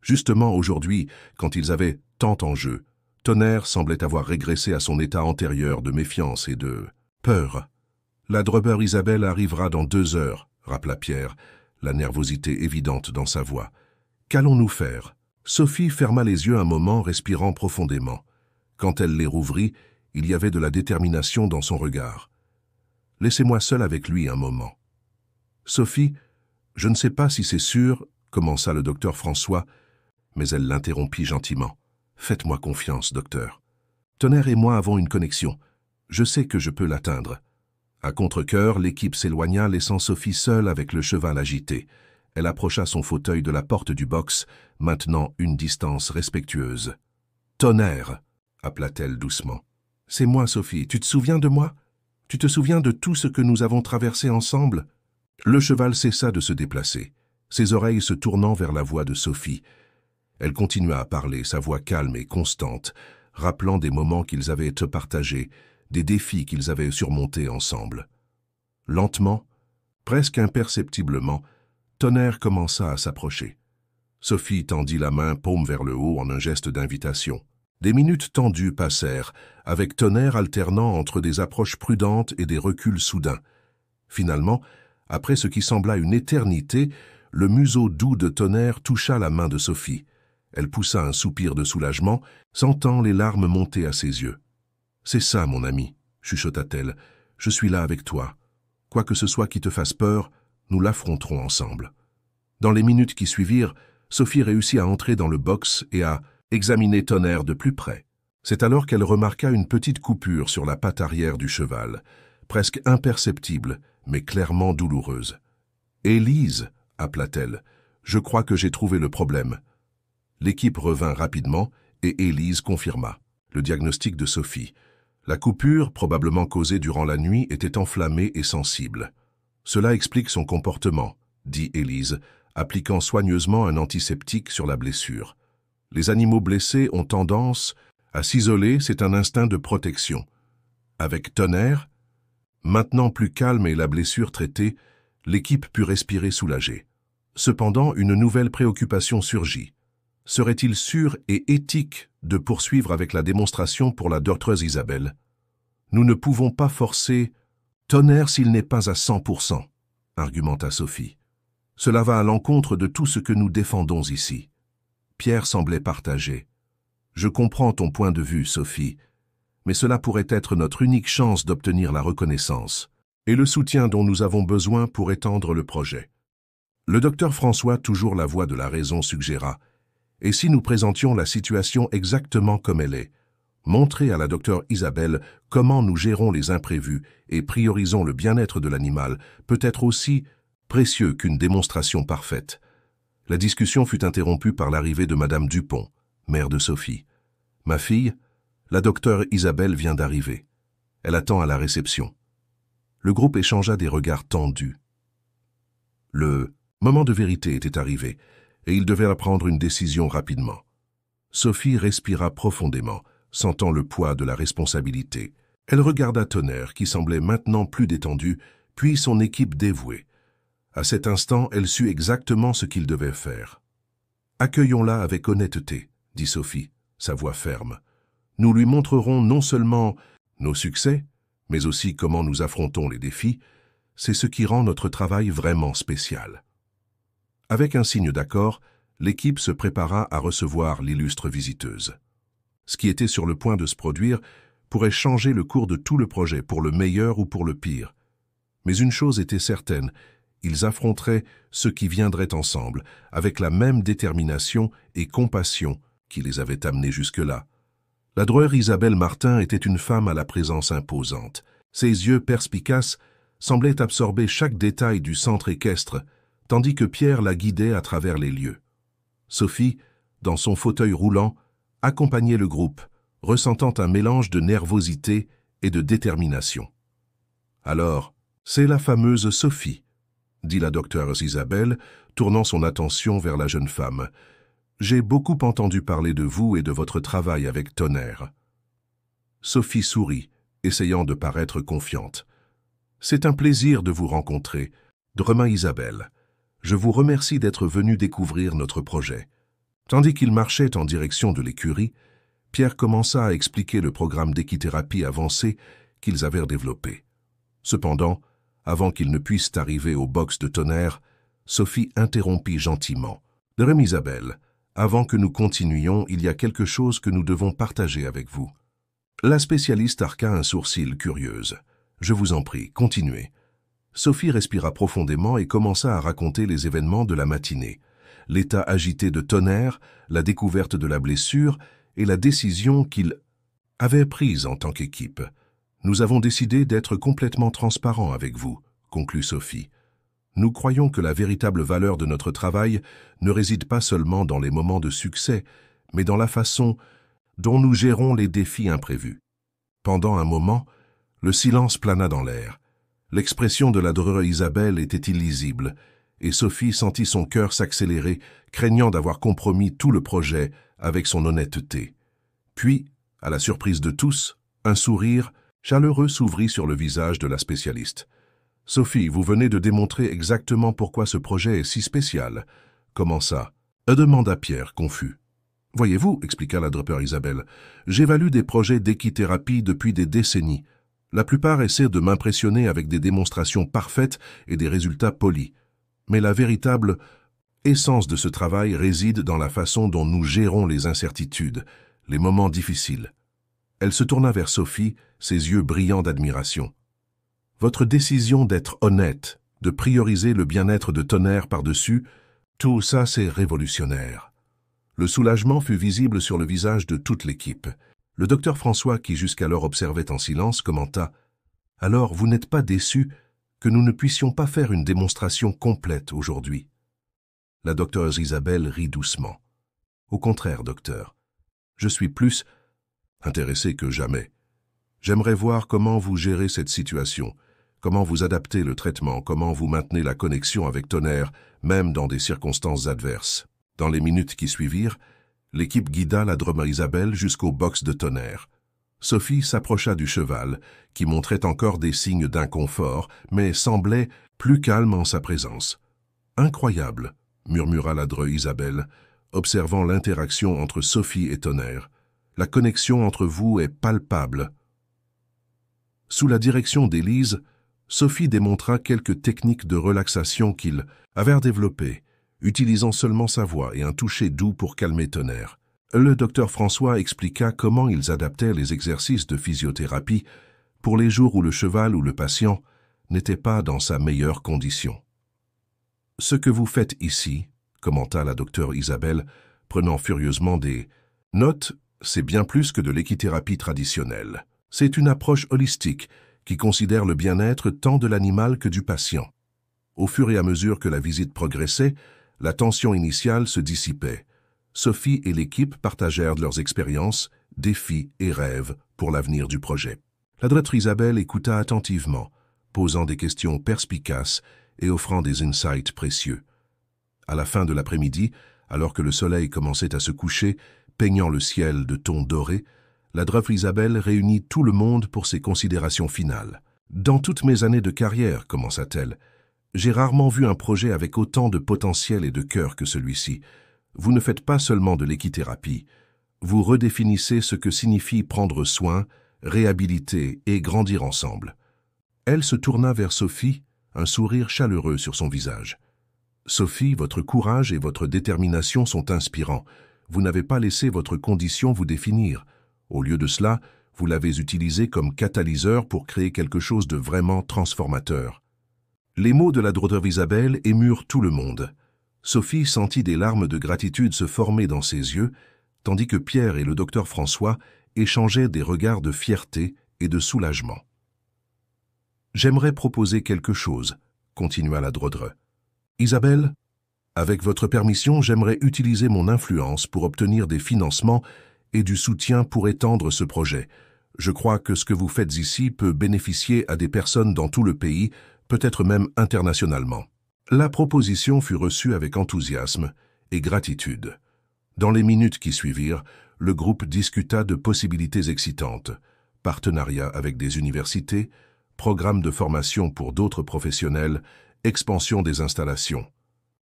S1: Justement aujourd'hui, quand ils avaient tant en jeu, Tonnerre semblait avoir régressé à son état antérieur de méfiance et de peur. « La Dreber Isabelle arrivera dans 2 heures, » rappela Pierre, la nervosité évidente dans sa voix. « Qu'allons-nous faire ?» Sophie ferma les yeux un moment, respirant profondément. Quand elle les rouvrit, il y avait de la détermination dans son regard. « Laissez-moi seule avec lui un moment. »« Sophie, je ne sais pas si c'est sûr, » commença le docteur François, mais elle l'interrompit gentiment. « Faites-moi confiance, docteur. Tonnerre et moi avons une connexion. Je sais que je peux l'atteindre. » À contre-cœur, l'équipe s'éloigna, laissant Sophie seule avec le cheval agité. Elle approcha son fauteuil de la porte du box, maintenant une distance respectueuse. « Tonnerre !» appela-t-elle doucement. « C'est moi, Sophie. Tu te souviens de moi? Tu te souviens de tout ce que nous avons traversé ensemble ?» Le cheval cessa de se déplacer, ses oreilles se tournant vers la voix de Sophie. Elle continua à parler, sa voix calme et constante, rappelant des moments qu'ils avaient partagés, des défis qu'ils avaient surmontés ensemble. Lentement, presque imperceptiblement, Tonnerre commença à s'approcher. Sophie tendit la main, paume vers le haut, en un geste d'invitation. Des minutes tendues passèrent, avec Tonnerre alternant entre des approches prudentes et des reculs soudains. Finalement, après ce qui sembla une éternité, le museau doux de Tonnerre toucha la main de Sophie. Elle poussa un soupir de soulagement, sentant les larmes monter à ses yeux. « C'est ça, mon ami, » chuchota-t-elle. « Je suis là avec toi. Quoi que ce soit qui te fasse peur, nous l'affronterons ensemble. » Dans les minutes qui suivirent, Sophie réussit à entrer dans le box et à examiner Tonnerre de plus près. C'est alors qu'elle remarqua une petite coupure sur la patte arrière du cheval, presque imperceptible, mais clairement douloureuse. « Élise !» appela-t-elle. « Je crois que j'ai trouvé le problème. » L'équipe revint rapidement et Élise confirma le diagnostic de Sophie. La coupure, probablement causée durant la nuit, était enflammée et sensible. Cela explique son comportement, dit Élise, appliquant soigneusement un antiseptique sur la blessure. Les animaux blessés ont tendance à s'isoler, c'est un instinct de protection. Avec Tonnerre, maintenant plus calme et la blessure traitée, l'équipe put respirer soulagée. Cependant, une nouvelle préoccupation surgit. Serait-il sûr et éthique de poursuivre avec la démonstration pour la docteure Isabelle? Nous ne pouvons pas forcer Tonnerre s'il n'est pas à 100%, argumenta Sophie. Cela va à l'encontre de tout ce que nous défendons ici. Pierre semblait partagé. Je comprends ton point de vue, Sophie, mais cela pourrait être notre unique chance d'obtenir la reconnaissance et le soutien dont nous avons besoin pour étendre le projet. Le docteur François, toujours la voix de la raison, suggéra « Et si nous présentions la situation exactement comme elle est, montrer à la docteure Isabelle comment nous gérons les imprévus et priorisons le bien-être de l'animal peut être aussi précieux qu'une démonstration parfaite. » La discussion fut interrompue par l'arrivée de Madame Dupont, mère de Sophie. « Ma fille, la docteure Isabelle vient d'arriver. Elle attend à la réception. » Le groupe échangea des regards tendus. Le moment de vérité était arrivé, et il devait prendre une décision rapidement. Sophie respira profondément, sentant le poids de la responsabilité. Elle regarda Tonnerre, qui semblait maintenant plus détendu, puis son équipe dévouée. À cet instant, elle sut exactement ce qu'il devait faire. « Accueillons-la avec honnêteté, » dit Sophie, sa voix ferme. « Nous lui montrerons non seulement nos succès, mais aussi comment nous affrontons les défis. C'est ce qui rend notre travail vraiment spécial. » Avec un signe d'accord, l'équipe se prépara à recevoir l'illustre visiteuse. Ce qui était sur le point de se produire pourrait changer le cours de tout le projet, pour le meilleur ou pour le pire. Mais une chose était certaine, ils affronteraient ce qui viendrait ensemble, avec la même détermination et compassion qui les avait amenés jusque-là. La drôle Isabelle Martin était une femme à la présence imposante. Ses yeux perspicaces semblaient absorber chaque détail du centre équestre, tandis que Pierre la guidait à travers les lieux. Sophie, dans son fauteuil roulant, accompagnait le groupe, ressentant un mélange de nervosité et de détermination. « Alors, c'est la fameuse Sophie, » dit la docteure Isabelle, tournant son attention vers la jeune femme. « J'ai beaucoup entendu parler de vous et de votre travail avec Tonnerre. » Sophie sourit, essayant de paraître confiante. « C'est un plaisir de vous rencontrer, Dremain Isabelle. Je vous remercie d'être venu découvrir notre projet. » Tandis qu'il marchait en direction de l'écurie, Pierre commença à expliquer le programme d'équithérapie avancé qu'ils avaient développé. Cependant, avant qu'ils ne puissent arriver au box de Tonnerre, Sophie interrompit gentiment. « Dremain Isabelle, avant que nous continuions, il y a quelque chose que nous devons partager avec vous. » La spécialiste arqua un sourcil curieuse. « Je vous en prie, continuez. » Sophie respira profondément et commença à raconter les événements de la matinée. L'état agité de Tonnerre, la découverte de la blessure et la décision qu'ils avaient prise en tant qu'équipe. « Nous avons décidé d'être complètement transparents avec vous, » conclut Sophie. « Nous croyons que la véritable valeur de notre travail ne réside pas seulement dans les moments de succès, mais dans la façon dont nous gérons les défis imprévus. » Pendant un moment, le silence plana dans l'air. L'expression de la drôle Isabelle était illisible, et Sophie sentit son cœur s'accélérer, craignant d'avoir compromis tout le projet avec son honnêteté. Puis, à la surprise de tous, un sourire chaleureux s'ouvrit sur le visage de la spécialiste. « Sophie, vous venez de démontrer exactement pourquoi ce projet est si spécial. » Comment ça ? Demanda Pierre, confus. « Voyez-vous, expliqua la drôle Isabelle, j'évalue des projets d'équithérapie depuis des décennies. La plupart essaient de m'impressionner avec des démonstrations parfaites et des résultats polis. Mais la véritable essence de ce travail réside dans la façon dont nous gérons les incertitudes, les moments difficiles. » Elle se tourna vers Sophie, ses yeux brillants d'admiration. « Votre décision d'être honnête, de prioriser le bien-être de Tonnerre par-dessus, tout ça c'est révolutionnaire. » Le soulagement fut visible sur le visage de toute l'équipe. Le docteur François, qui jusqu'alors observait en silence, commenta « Alors, vous n'êtes pas déçu que nous ne puissions pas faire une démonstration complète aujourd'hui ?» La docteure Isabelle rit doucement. « Au contraire, docteur, je suis plus intéressé que jamais. J'aimerais voir comment vous gérez cette situation, comment vous adaptez le traitement, comment vous maintenez la connexion avec Tonnerre, même dans des circonstances adverses. » Dans les minutes qui suivirent, l'équipe guida la drummer Isabelle jusqu'au box de Tonnerre. Sophie s'approcha du cheval, qui montrait encore des signes d'inconfort, mais semblait plus calme en sa présence. « Incroyable !» murmura la drummer Isabelle, observant l'interaction entre Sophie et Tonnerre. « La connexion entre vous est palpable. » Sous la direction d'Élise, Sophie démontra quelques techniques de relaxation qu'ils avaient développées, utilisant seulement sa voix et un toucher doux pour calmer Tonnerre. Le docteur François expliqua comment ils adaptaient les exercices de physiothérapie pour les jours où le cheval ou le patient n'était pas dans sa meilleure condition. « Ce que vous faites ici, » commenta la docteure Isabelle, prenant furieusement des notes, « c'est bien plus que de l'équithérapie traditionnelle. C'est une approche holistique qui considère le bien-être tant de l'animal que du patient. » Au fur et à mesure que la visite progressait, la tension initiale se dissipait. Sophie et l'équipe partagèrent leurs expériences, défis et rêves pour l'avenir du projet. La drummer Isabelle écouta attentivement, posant des questions perspicaces et offrant des insights précieux. À la fin de l'après-midi, alors que le soleil commençait à se coucher, peignant le ciel de tons dorés, la drummer Isabelle réunit tout le monde pour ses considérations finales. « Dans toutes mes années de carrière, commença-t-elle, j'ai rarement vu un projet avec autant de potentiel et de cœur que celui-ci. Vous ne faites pas seulement de l'équithérapie, vous redéfinissez ce que signifie prendre soin, réhabiliter et grandir ensemble. » Elle se tourna vers Sophie, un sourire chaleureux sur son visage. « Sophie, votre courage et votre détermination sont inspirants. Vous n'avez pas laissé votre condition vous définir. Au lieu de cela, vous l'avez utilisé comme catalyseur pour créer quelque chose de vraiment transformateur. » Les mots de la drummer Isabelle émurent tout le monde. Sophie sentit des larmes de gratitude se former dans ses yeux, tandis que Pierre et le docteur François échangeaient des regards de fierté et de soulagement. « J'aimerais proposer quelque chose, » continua la drummer. « Isabelle, avec votre permission, j'aimerais utiliser mon influence pour obtenir des financements et du soutien pour étendre ce projet. Je crois que ce que vous faites ici peut bénéficier à des personnes dans tout le pays, peut-être même internationalement. » La proposition fut reçue avec enthousiasme et gratitude. Dans les minutes qui suivirent, le groupe discuta de possibilités excitantes, partenariats avec des universités, programmes de formation pour d'autres professionnels, expansion des installations.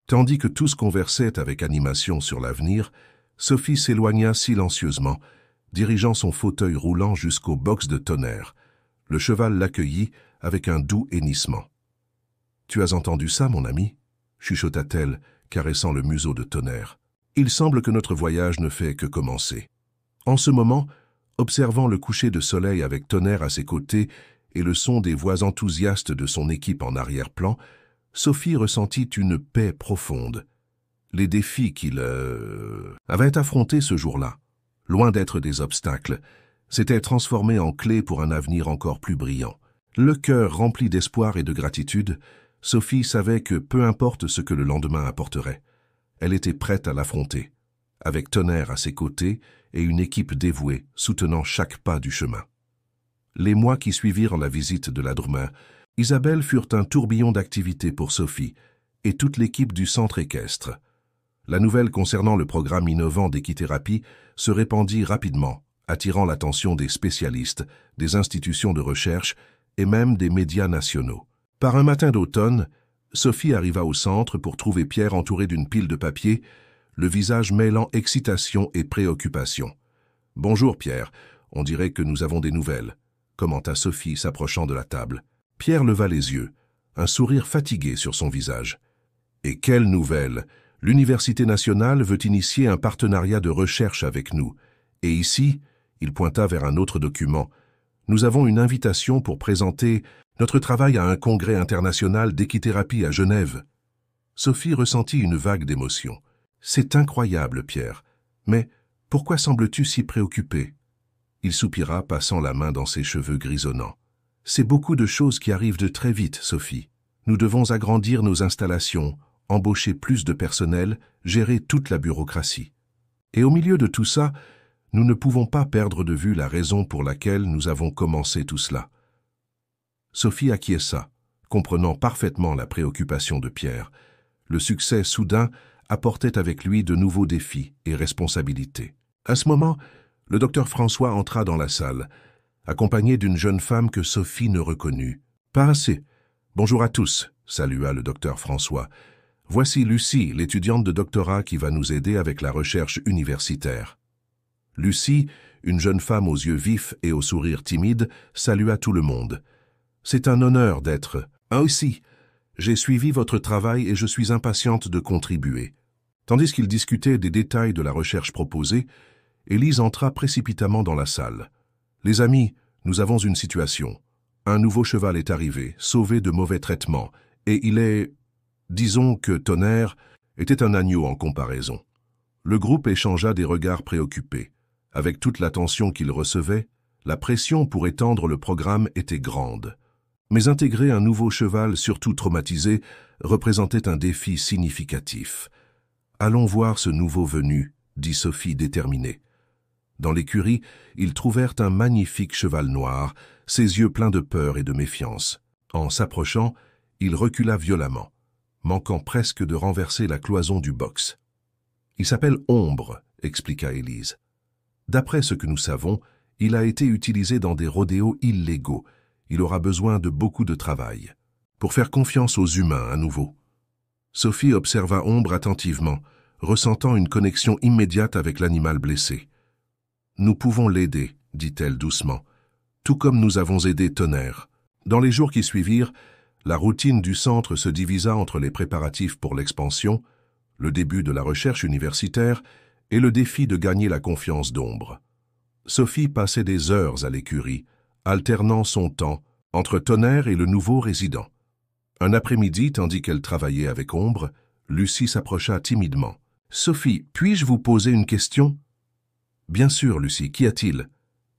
S1: Tandis que tous conversaient avec animation sur l'avenir, Sophie s'éloigna silencieusement, dirigeant son fauteuil roulant jusqu'au box de Tonnerre. Le cheval l'accueillit avec un doux hennissement. « Tu as entendu ça, mon ami ?» chuchota-t-elle, caressant le museau de Tonnerre. « Il semble que notre voyage ne fait que commencer. » En ce moment, observant le coucher de soleil avec Tonnerre à ses côtés et le son des voix enthousiastes de son équipe en arrière-plan, Sophie ressentit une paix profonde. Les défis qu'il avait affrontés ce jour-là, loin d'être des obstacles, s'étaient transformés en clés pour un avenir encore plus brillant. Le cœur rempli d'espoir et de gratitude, Sophie savait que peu importe ce que le lendemain apporterait, elle était prête à l'affronter, avec Tonnerre à ses côtés et une équipe dévouée soutenant chaque pas du chemin. Les mois qui suivirent la visite de la drummer Isabelle furent un tourbillon d'activités pour Sophie et toute l'équipe du centre équestre. La nouvelle concernant le programme innovant d'équithérapie se répandit rapidement, attirant l'attention des spécialistes, des institutions de recherche et même des médias nationaux. Par un matin d'automne, Sophie arriva au centre pour trouver Pierre entouré d'une pile de papier, le visage mêlant excitation et préoccupation. « Bonjour Pierre, on dirait que nous avons des nouvelles », commenta Sophie s'approchant de la table. Pierre leva les yeux, un sourire fatigué sur son visage. « Et quelle nouvelle! L'Université nationale veut initier un partenariat de recherche avec nous. Et ici, il pointa vers un autre document, nous avons une invitation pour présenter notre travail à un congrès international d'équithérapie à Genève. » Sophie ressentit une vague d'émotion. « C'est incroyable, Pierre. Mais pourquoi sembles-tu si préoccupé ?» Il soupira, passant la main dans ses cheveux grisonnants. « C'est beaucoup de choses qui arrivent de très vite, Sophie. Nous devons agrandir nos installations, embaucher plus de personnel, gérer toute la bureaucratie. Et au milieu de tout ça, nous ne pouvons pas perdre de vue la raison pour laquelle nous avons commencé tout cela. » Sophie acquiesça, comprenant parfaitement la préoccupation de Pierre. Le succès soudain apportait avec lui de nouveaux défis et responsabilités. À ce moment, le docteur François entra dans la salle, accompagné d'une jeune femme que Sophie ne reconnut. « Pas assez. Bonjour à tous, » salua le docteur François. « Voici Lucie, l'étudiante de doctorat qui va nous aider avec la recherche universitaire. » Lucie, une jeune femme aux yeux vifs et au sourire timide, salua tout le monde. « C'est un honneur d'être... Ah aussi, j'ai suivi votre travail et je suis impatiente de contribuer. » Tandis qu'ils discutaient des détails de la recherche proposée, Élise entra précipitamment dans la salle. « Les amis, nous avons une situation. Un nouveau cheval est arrivé, sauvé de mauvais traitements, et il est... Disons que Tonnerre était un agneau en comparaison. » Le groupe échangea des regards préoccupés. Avec toute l'attention qu'il recevait, la pression pour étendre le programme était grande. Mais intégrer un nouveau cheval, surtout traumatisé, représentait un défi significatif. « Allons voir ce nouveau venu, » dit Sophie déterminée. Dans l'écurie, ils trouvèrent un magnifique cheval noir, ses yeux pleins de peur et de méfiance. En s'approchant, il recula violemment, manquant presque de renverser la cloison du box. « Il s'appelle Ombre », expliqua Élise. « D'après ce que nous savons, il a été utilisé dans des rodéos illégaux. Il aura besoin de beaucoup de travail. Pour faire confiance aux humains à nouveau. » Sophie observa Ombre attentivement, ressentant une connexion immédiate avec l'animal blessé. « Nous pouvons l'aider, » dit-elle doucement, « tout comme nous avons aidé Tonnerre. » Dans les jours qui suivirent, la routine du centre se divisa entre les préparatifs pour l'expansion, le début de la recherche universitaire et le défi de gagner la confiance d'Ombre. Sophie passait des heures à l'écurie, alternant son temps entre Tonnerre et le nouveau résident. Un après-midi, tandis qu'elle travaillait avec Ombre, Lucie s'approcha timidement. « Sophie, puis-je vous poser une question ?»« Bien sûr, Lucie, qu'y a-t-il »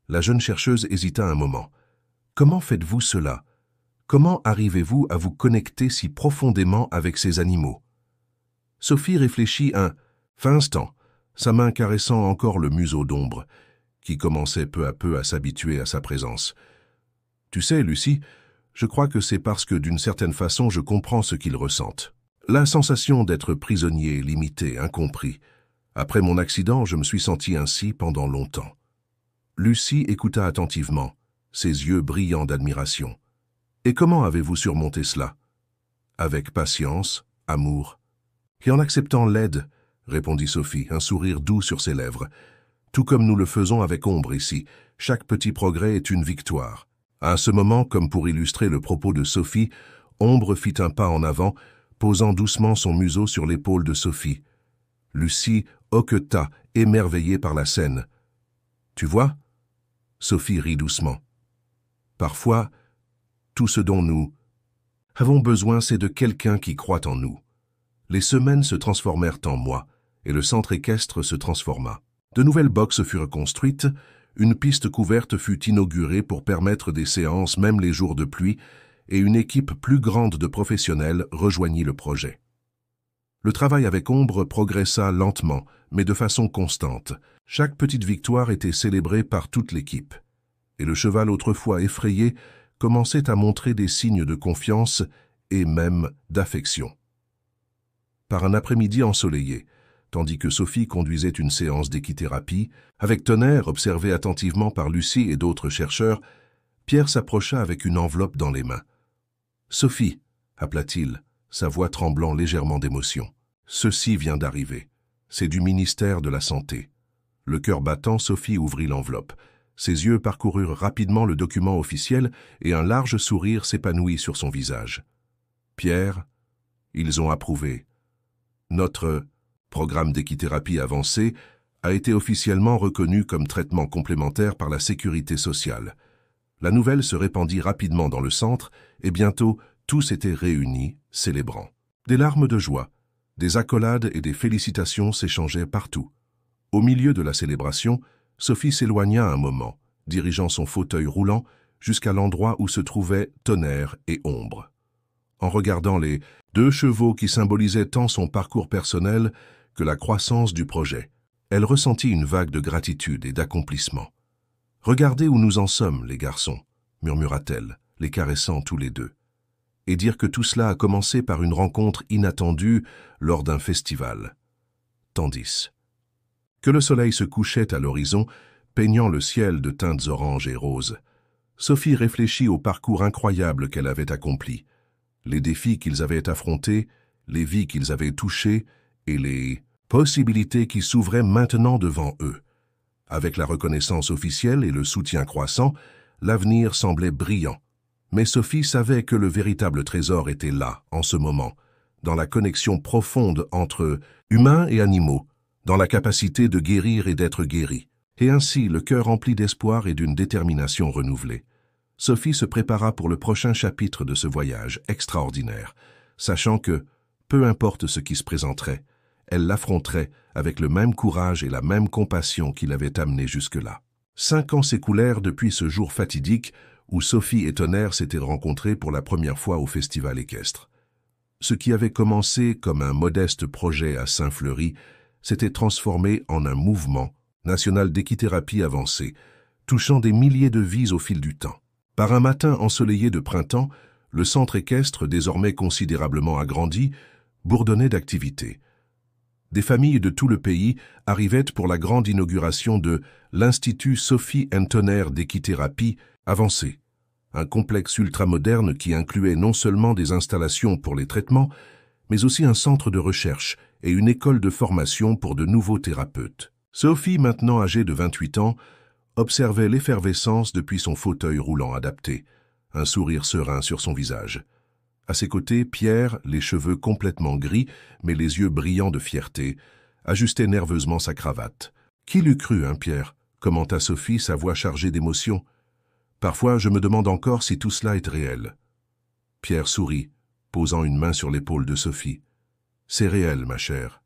S1: La jeune chercheuse hésita un moment. « Comment faites-vous cela? Comment arrivez-vous à vous connecter si profondément avec ces animaux ?» Sophie réfléchit un fin instant, sa main caressant encore le museau d'Ombre, qui commençait peu à peu à s'habituer à sa présence. « Tu sais, Lucie, je crois que c'est parce que d'une certaine façon je comprends ce qu'ils ressentent. La sensation d'être prisonnier, limité, incompris. Après mon accident, je me suis senti ainsi pendant longtemps. » Lucie écouta attentivement, ses yeux brillants d'admiration. « Et comment avez-vous surmonté cela ?»« Avec patience, amour. Et en acceptant l'aide, » répondit Sophie, un sourire doux sur ses lèvres. « Tout comme nous le faisons avec Ombre ici, chaque petit progrès est une victoire. » À ce moment, comme pour illustrer le propos de Sophie, Ombre fit un pas en avant, posant doucement son museau sur l'épaule de Sophie. Lucie hoqueta, émerveillée par la scène. « Tu vois ?» Sophie rit doucement. « Parfois, tout ce dont nous avons besoin, c'est de quelqu'un qui croit en nous. » Les semaines se transformèrent en mois, et le centre équestre se transforma. De nouvelles boxes furent construites, une piste couverte fut inaugurée pour permettre des séances même les jours de pluie, et une équipe plus grande de professionnels rejoignit le projet. Le travail avec Ombre progressa lentement, mais de façon constante. Chaque petite victoire était célébrée par toute l'équipe, et le cheval autrefois effrayé commençait à montrer des signes de confiance et même d'affection. Par un après-midi ensoleillé, tandis que Sophie conduisait une séance d'équithérapie, avec Tonnerre observé attentivement par Lucie et d'autres chercheurs, Pierre s'approcha avec une enveloppe dans les mains. « Sophie » appela-t-il, sa voix tremblant légèrement d'émotion. « Ceci vient d'arriver. C'est du ministère de la Santé. » Le cœur battant, Sophie ouvrit l'enveloppe. Ses yeux parcoururent rapidement le document officiel et un large sourire s'épanouit sur son visage. « Pierre, ils ont approuvé. Notre programme d'équithérapie avancé a été officiellement reconnu comme traitement complémentaire par la Sécurité sociale. » La nouvelle se répandit rapidement dans le centre et bientôt tous étaient réunis, célébrant. Des larmes de joie, des accolades et des félicitations s'échangeaient partout. Au milieu de la célébration, Sophie s'éloigna un moment, dirigeant son fauteuil roulant jusqu'à l'endroit où se trouvaient Tonnerre et Ombre. En regardant les 2 chevaux qui symbolisaient tant son parcours personnel que la croissance du projet, Elle ressentit une vague de gratitude et d'accomplissement. « Regardez où nous en sommes, les garçons », murmura-t-elle, les caressant tous les deux. Et dire que tout cela a commencé par une rencontre inattendue lors d'un festival. Tandis que le soleil se couchait à l'horizon, peignant le ciel de teintes oranges et roses, Sophie réfléchit au parcours incroyable qu'elle avait accompli, les défis qu'ils avaient affrontés, les vies qu'ils avaient touchées et les possibilités qui s'ouvraient maintenant devant eux. Avec la reconnaissance officielle et le soutien croissant, l'avenir semblait brillant. Mais Sophie savait que le véritable trésor était là, en ce moment, dans la connexion profonde entre humains et animaux, dans la capacité de guérir et d'être guéri. Et ainsi, le cœur rempli d'espoir et d'une détermination renouvelée. Sophie se prépara pour le prochain chapitre de ce voyage extraordinaire, sachant que, peu importe ce qui se présenterait, elle l'affronterait avec le même courage et la même compassion qui l'avaient amenée jusque-là. 5 ans s'écoulèrent depuis ce jour fatidique où Sophie et Tonnerre s'étaient rencontrés pour la première fois au festival équestre. Ce qui avait commencé comme un modeste projet à Saint-Fleury s'était transformé en un mouvement national d'équithérapie avancée, touchant des milliers de vies au fil du temps. Par un matin ensoleillé de printemps, le centre équestre, désormais considérablement agrandi, bourdonnait d'activités. Des familles de tout le pays arrivaient pour la grande inauguration de l'Institut Sophie et Tonnerre d'équithérapie avancée, un complexe ultramoderne qui incluait non seulement des installations pour les traitements, mais aussi un centre de recherche et une école de formation pour de nouveaux thérapeutes. Sophie, maintenant âgée de 28 ans, observait l'effervescence depuis son fauteuil roulant adapté, un sourire serein sur son visage. À ses côtés, Pierre, les cheveux complètement gris, mais les yeux brillants de fierté, ajustait nerveusement sa cravate. « Qui l'eût cru, hein, Pierre ?» commenta Sophie, sa voix chargée d'émotion. « Parfois, je me demande encore si tout cela est réel. » Pierre sourit, posant une main sur l'épaule de Sophie. « C'est réel, ma chère.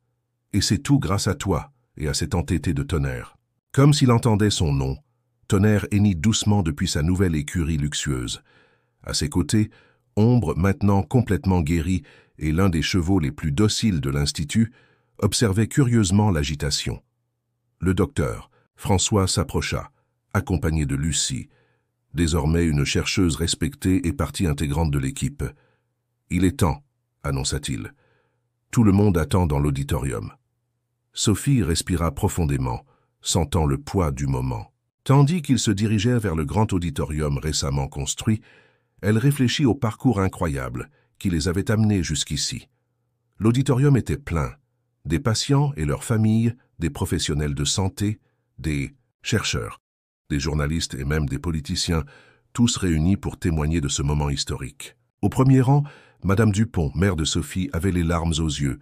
S1: Et c'est tout grâce à toi et à cet entêté de Tonnerre. » Comme s'il entendait son nom, Tonnerre hennit doucement depuis sa nouvelle écurie luxueuse. À ses côtés, Ombre, maintenant complètement guéri et l'un des chevaux les plus dociles de l'Institut, observait curieusement l'agitation. Le docteur, François, s'approcha, accompagné de Lucie, désormais une chercheuse respectée et partie intégrante de l'équipe. « Il est temps », annonça-t-il. « Tout le monde attend dans l'auditorium. » Sophie respira profondément, sentant le poids du moment. Tandis qu'ils se dirigeaient vers le grand auditorium récemment construit, elle réfléchit au parcours incroyable qui les avait amenés jusqu'ici. L'auditorium était plein, des patients et leurs familles, des professionnels de santé, des chercheurs, des journalistes et même des politiciens, tous réunis pour témoigner de ce moment historique. Au premier rang, Madame Dupont, mère de Sophie, avait les larmes aux yeux,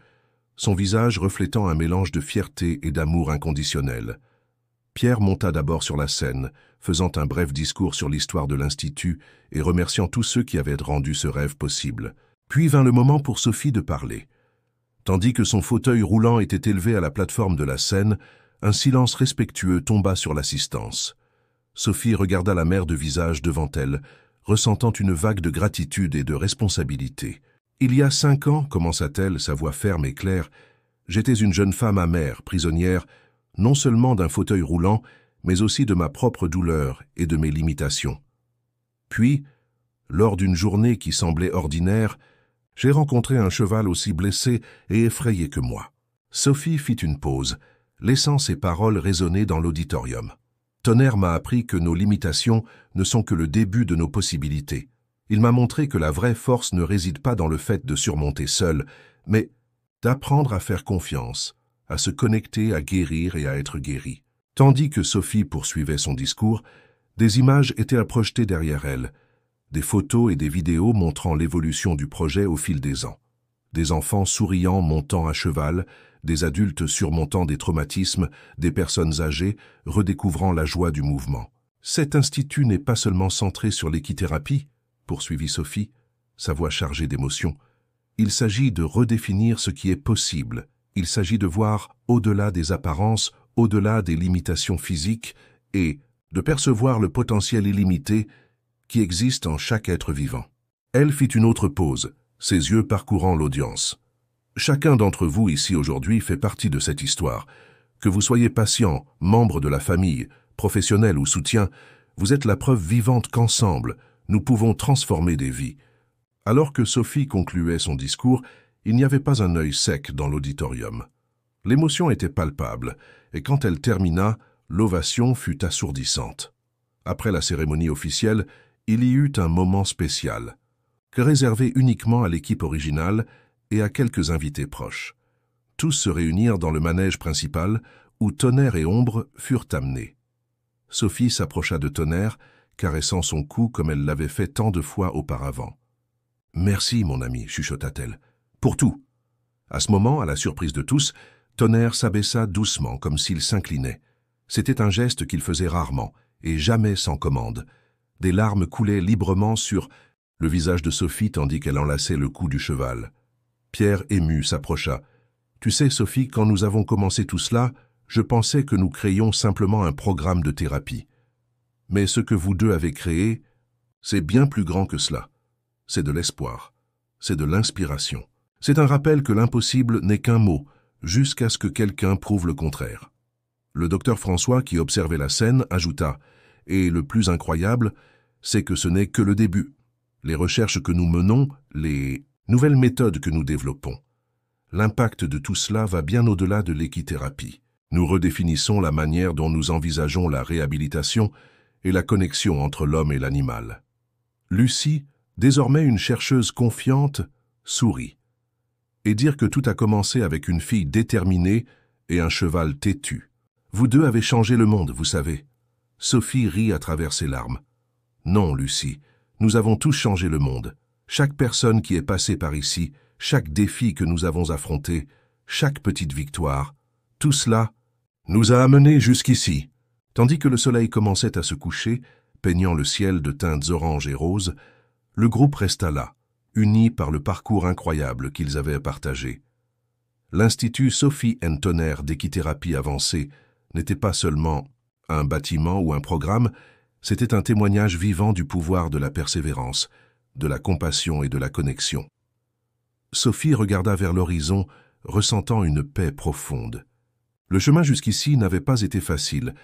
S1: son visage reflétant un mélange de fierté et d'amour inconditionnel. Pierre monta d'abord sur la scène, faisant un bref discours sur l'histoire de l'Institut et remerciant tous ceux qui avaient rendu ce rêve possible. Puis vint le moment pour Sophie de parler. Tandis que son fauteuil roulant était élevé à la plateforme de la scène, un silence respectueux tomba sur l'assistance. Sophie regarda la mère de visage devant elle, ressentant une vague de gratitude et de responsabilité. « Il y a 5 ans, commença-t-elle, sa voix ferme et claire, j'étais une jeune femme amère, prisonnière, non seulement d'un fauteuil roulant, mais aussi de ma propre douleur et de mes limitations. Puis, lors d'une journée qui semblait ordinaire, j'ai rencontré un cheval aussi blessé et effrayé que moi. » Sophie fit une pause, laissant ses paroles résonner dans l'auditorium. « Tonnerre m'a appris que nos limitations ne sont que le début de nos possibilités. Il m'a montré que la vraie force ne réside pas dans le fait de surmonter seul, mais d'apprendre à faire confiance, à se connecter, à guérir et à être guéri. » Tandis que Sophie poursuivait son discours, des images étaient à projeter derrière elle, des photos et des vidéos montrant l'évolution du projet au fil des ans. Des enfants souriants montant à cheval, des adultes surmontant des traumatismes, des personnes âgées redécouvrant la joie du mouvement. « Cet institut n'est pas seulement centré sur l'équithérapie, » poursuivit Sophie, sa voix chargée d'émotion. « Il s'agit de redéfinir ce qui est possible. Il s'agit de voir au-delà des apparences, au-delà des limitations physiques et de percevoir le potentiel illimité qui existe en chaque être vivant. » Elle fit une autre pause, ses yeux parcourant l'audience. « Chacun d'entre vous ici aujourd'hui fait partie de cette histoire, Que vous soyez patient, membre de la famille, professionnel ou soutien, vous êtes la preuve vivante qu'ensemble, nous pouvons transformer des vies. Alors que Sophie concluait son discours, il n'y avait pas un œil sec dans l'auditorium. L'émotion était palpable, et quand elle termina, l'ovation fut assourdissante. Après la cérémonie officielle, il y eut un moment spécial, réservé uniquement à l'équipe originale et à quelques invités proches. Tous se réunirent dans le manège principal, où Tonnerre et Ombre furent amenés. Sophie s'approcha de Tonnerre, caressant son cou comme elle l'avait fait tant de fois auparavant. « Merci, mon ami, chuchota-t-elle, pour tout. » À ce moment, à la surprise de tous, Tonnerre s'abaissa doucement, comme s'il s'inclinait. C'était un geste qu'il faisait rarement, et jamais sans commande. Des larmes coulaient librement sur le visage de Sophie tandis qu'elle enlaçait le cou du cheval. Pierre, ému, s'approcha. « Tu sais, Sophie, quand nous avons commencé tout cela, je pensais que nous créions simplement un programme de thérapie. Mais ce que vous deux avez créé, c'est bien plus grand que cela. C'est de l'espoir, c'est de l'inspiration. C'est un rappel que l'impossible n'est qu'un mot, jusqu'à ce que quelqu'un prouve le contraire. » Le docteur François, qui observait la scène, ajouta « Et le plus incroyable, c'est que ce n'est que le début. Les recherches que nous menons, les nouvelles méthodes que nous développons. L'impact de tout cela va bien au-delà de l'équithérapie. Nous redéfinissons la manière dont nous envisageons la réhabilitation et la connexion entre l'homme et l'animal. » Lucie, désormais une chercheuse confiante, sourit. Et dire que tout a commencé avec une fille déterminée et un cheval têtu. Vous deux avez changé le monde, vous savez. Sophie rit à travers ses larmes. Non, Lucie, nous avons tous changé le monde. Chaque personne qui est passée par ici, chaque défi que nous avons affronté, chaque petite victoire, tout cela nous a amenés jusqu'ici. Tandis que le soleil commençait à se coucher, peignant le ciel de teintes oranges et roses, le groupe resta là, uni par le parcours incroyable qu'ils avaient partagé. L'Institut Sophie & Tonnerre d'équithérapie avancée n'était pas seulement un bâtiment ou un programme, c'était un témoignage vivant du pouvoir de la persévérance, de la compassion et de la connexion. Sophie regarda vers l'horizon, ressentant une paix profonde. Le chemin jusqu'ici n'avait pas été facile,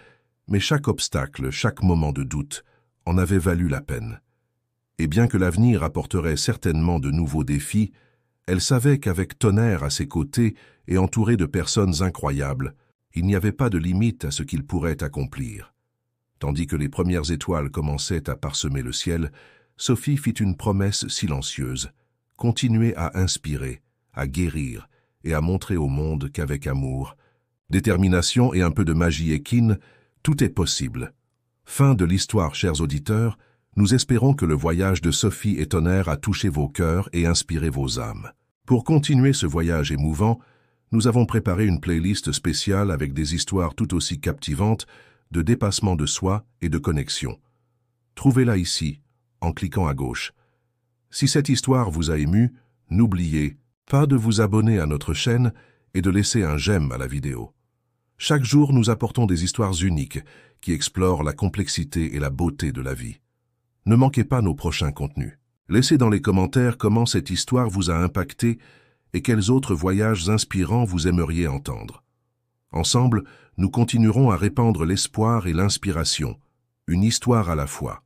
S1: mais chaque obstacle, chaque moment de doute, en avait valu la peine. Et bien que l'avenir apporterait certainement de nouveaux défis, elle savait qu'avec Tonnerre à ses côtés et entourée de personnes incroyables, il n'y avait pas de limite à ce qu'il pourrait accomplir. Tandis que les premières étoiles commençaient à parsemer le ciel, Sophie fit une promesse silencieuse, continuer à inspirer, à guérir et à montrer au monde qu'avec amour, détermination et un peu de magie équine, tout est possible. Fin de l'histoire, chers auditeurs, nous espérons que le voyage de Sophie et Tonnerre a touché vos cœurs et inspiré vos âmes. Pour continuer ce voyage émouvant, nous avons préparé une playlist spéciale avec des histoires tout aussi captivantes de dépassement de soi et de connexion. Trouvez-la ici, en cliquant à gauche. Si cette histoire vous a ému, n'oubliez pas de vous abonner à notre chaîne et de laisser un j'aime à la vidéo. Chaque jour, nous apportons des histoires uniques qui explorent la complexité et la beauté de la vie. Ne manquez pas nos prochains contenus. Laissez dans les commentaires comment cette histoire vous a impacté et quels autres voyages inspirants vous aimeriez entendre. Ensemble, nous continuerons à répandre l'espoir et l'inspiration, une histoire à la fois.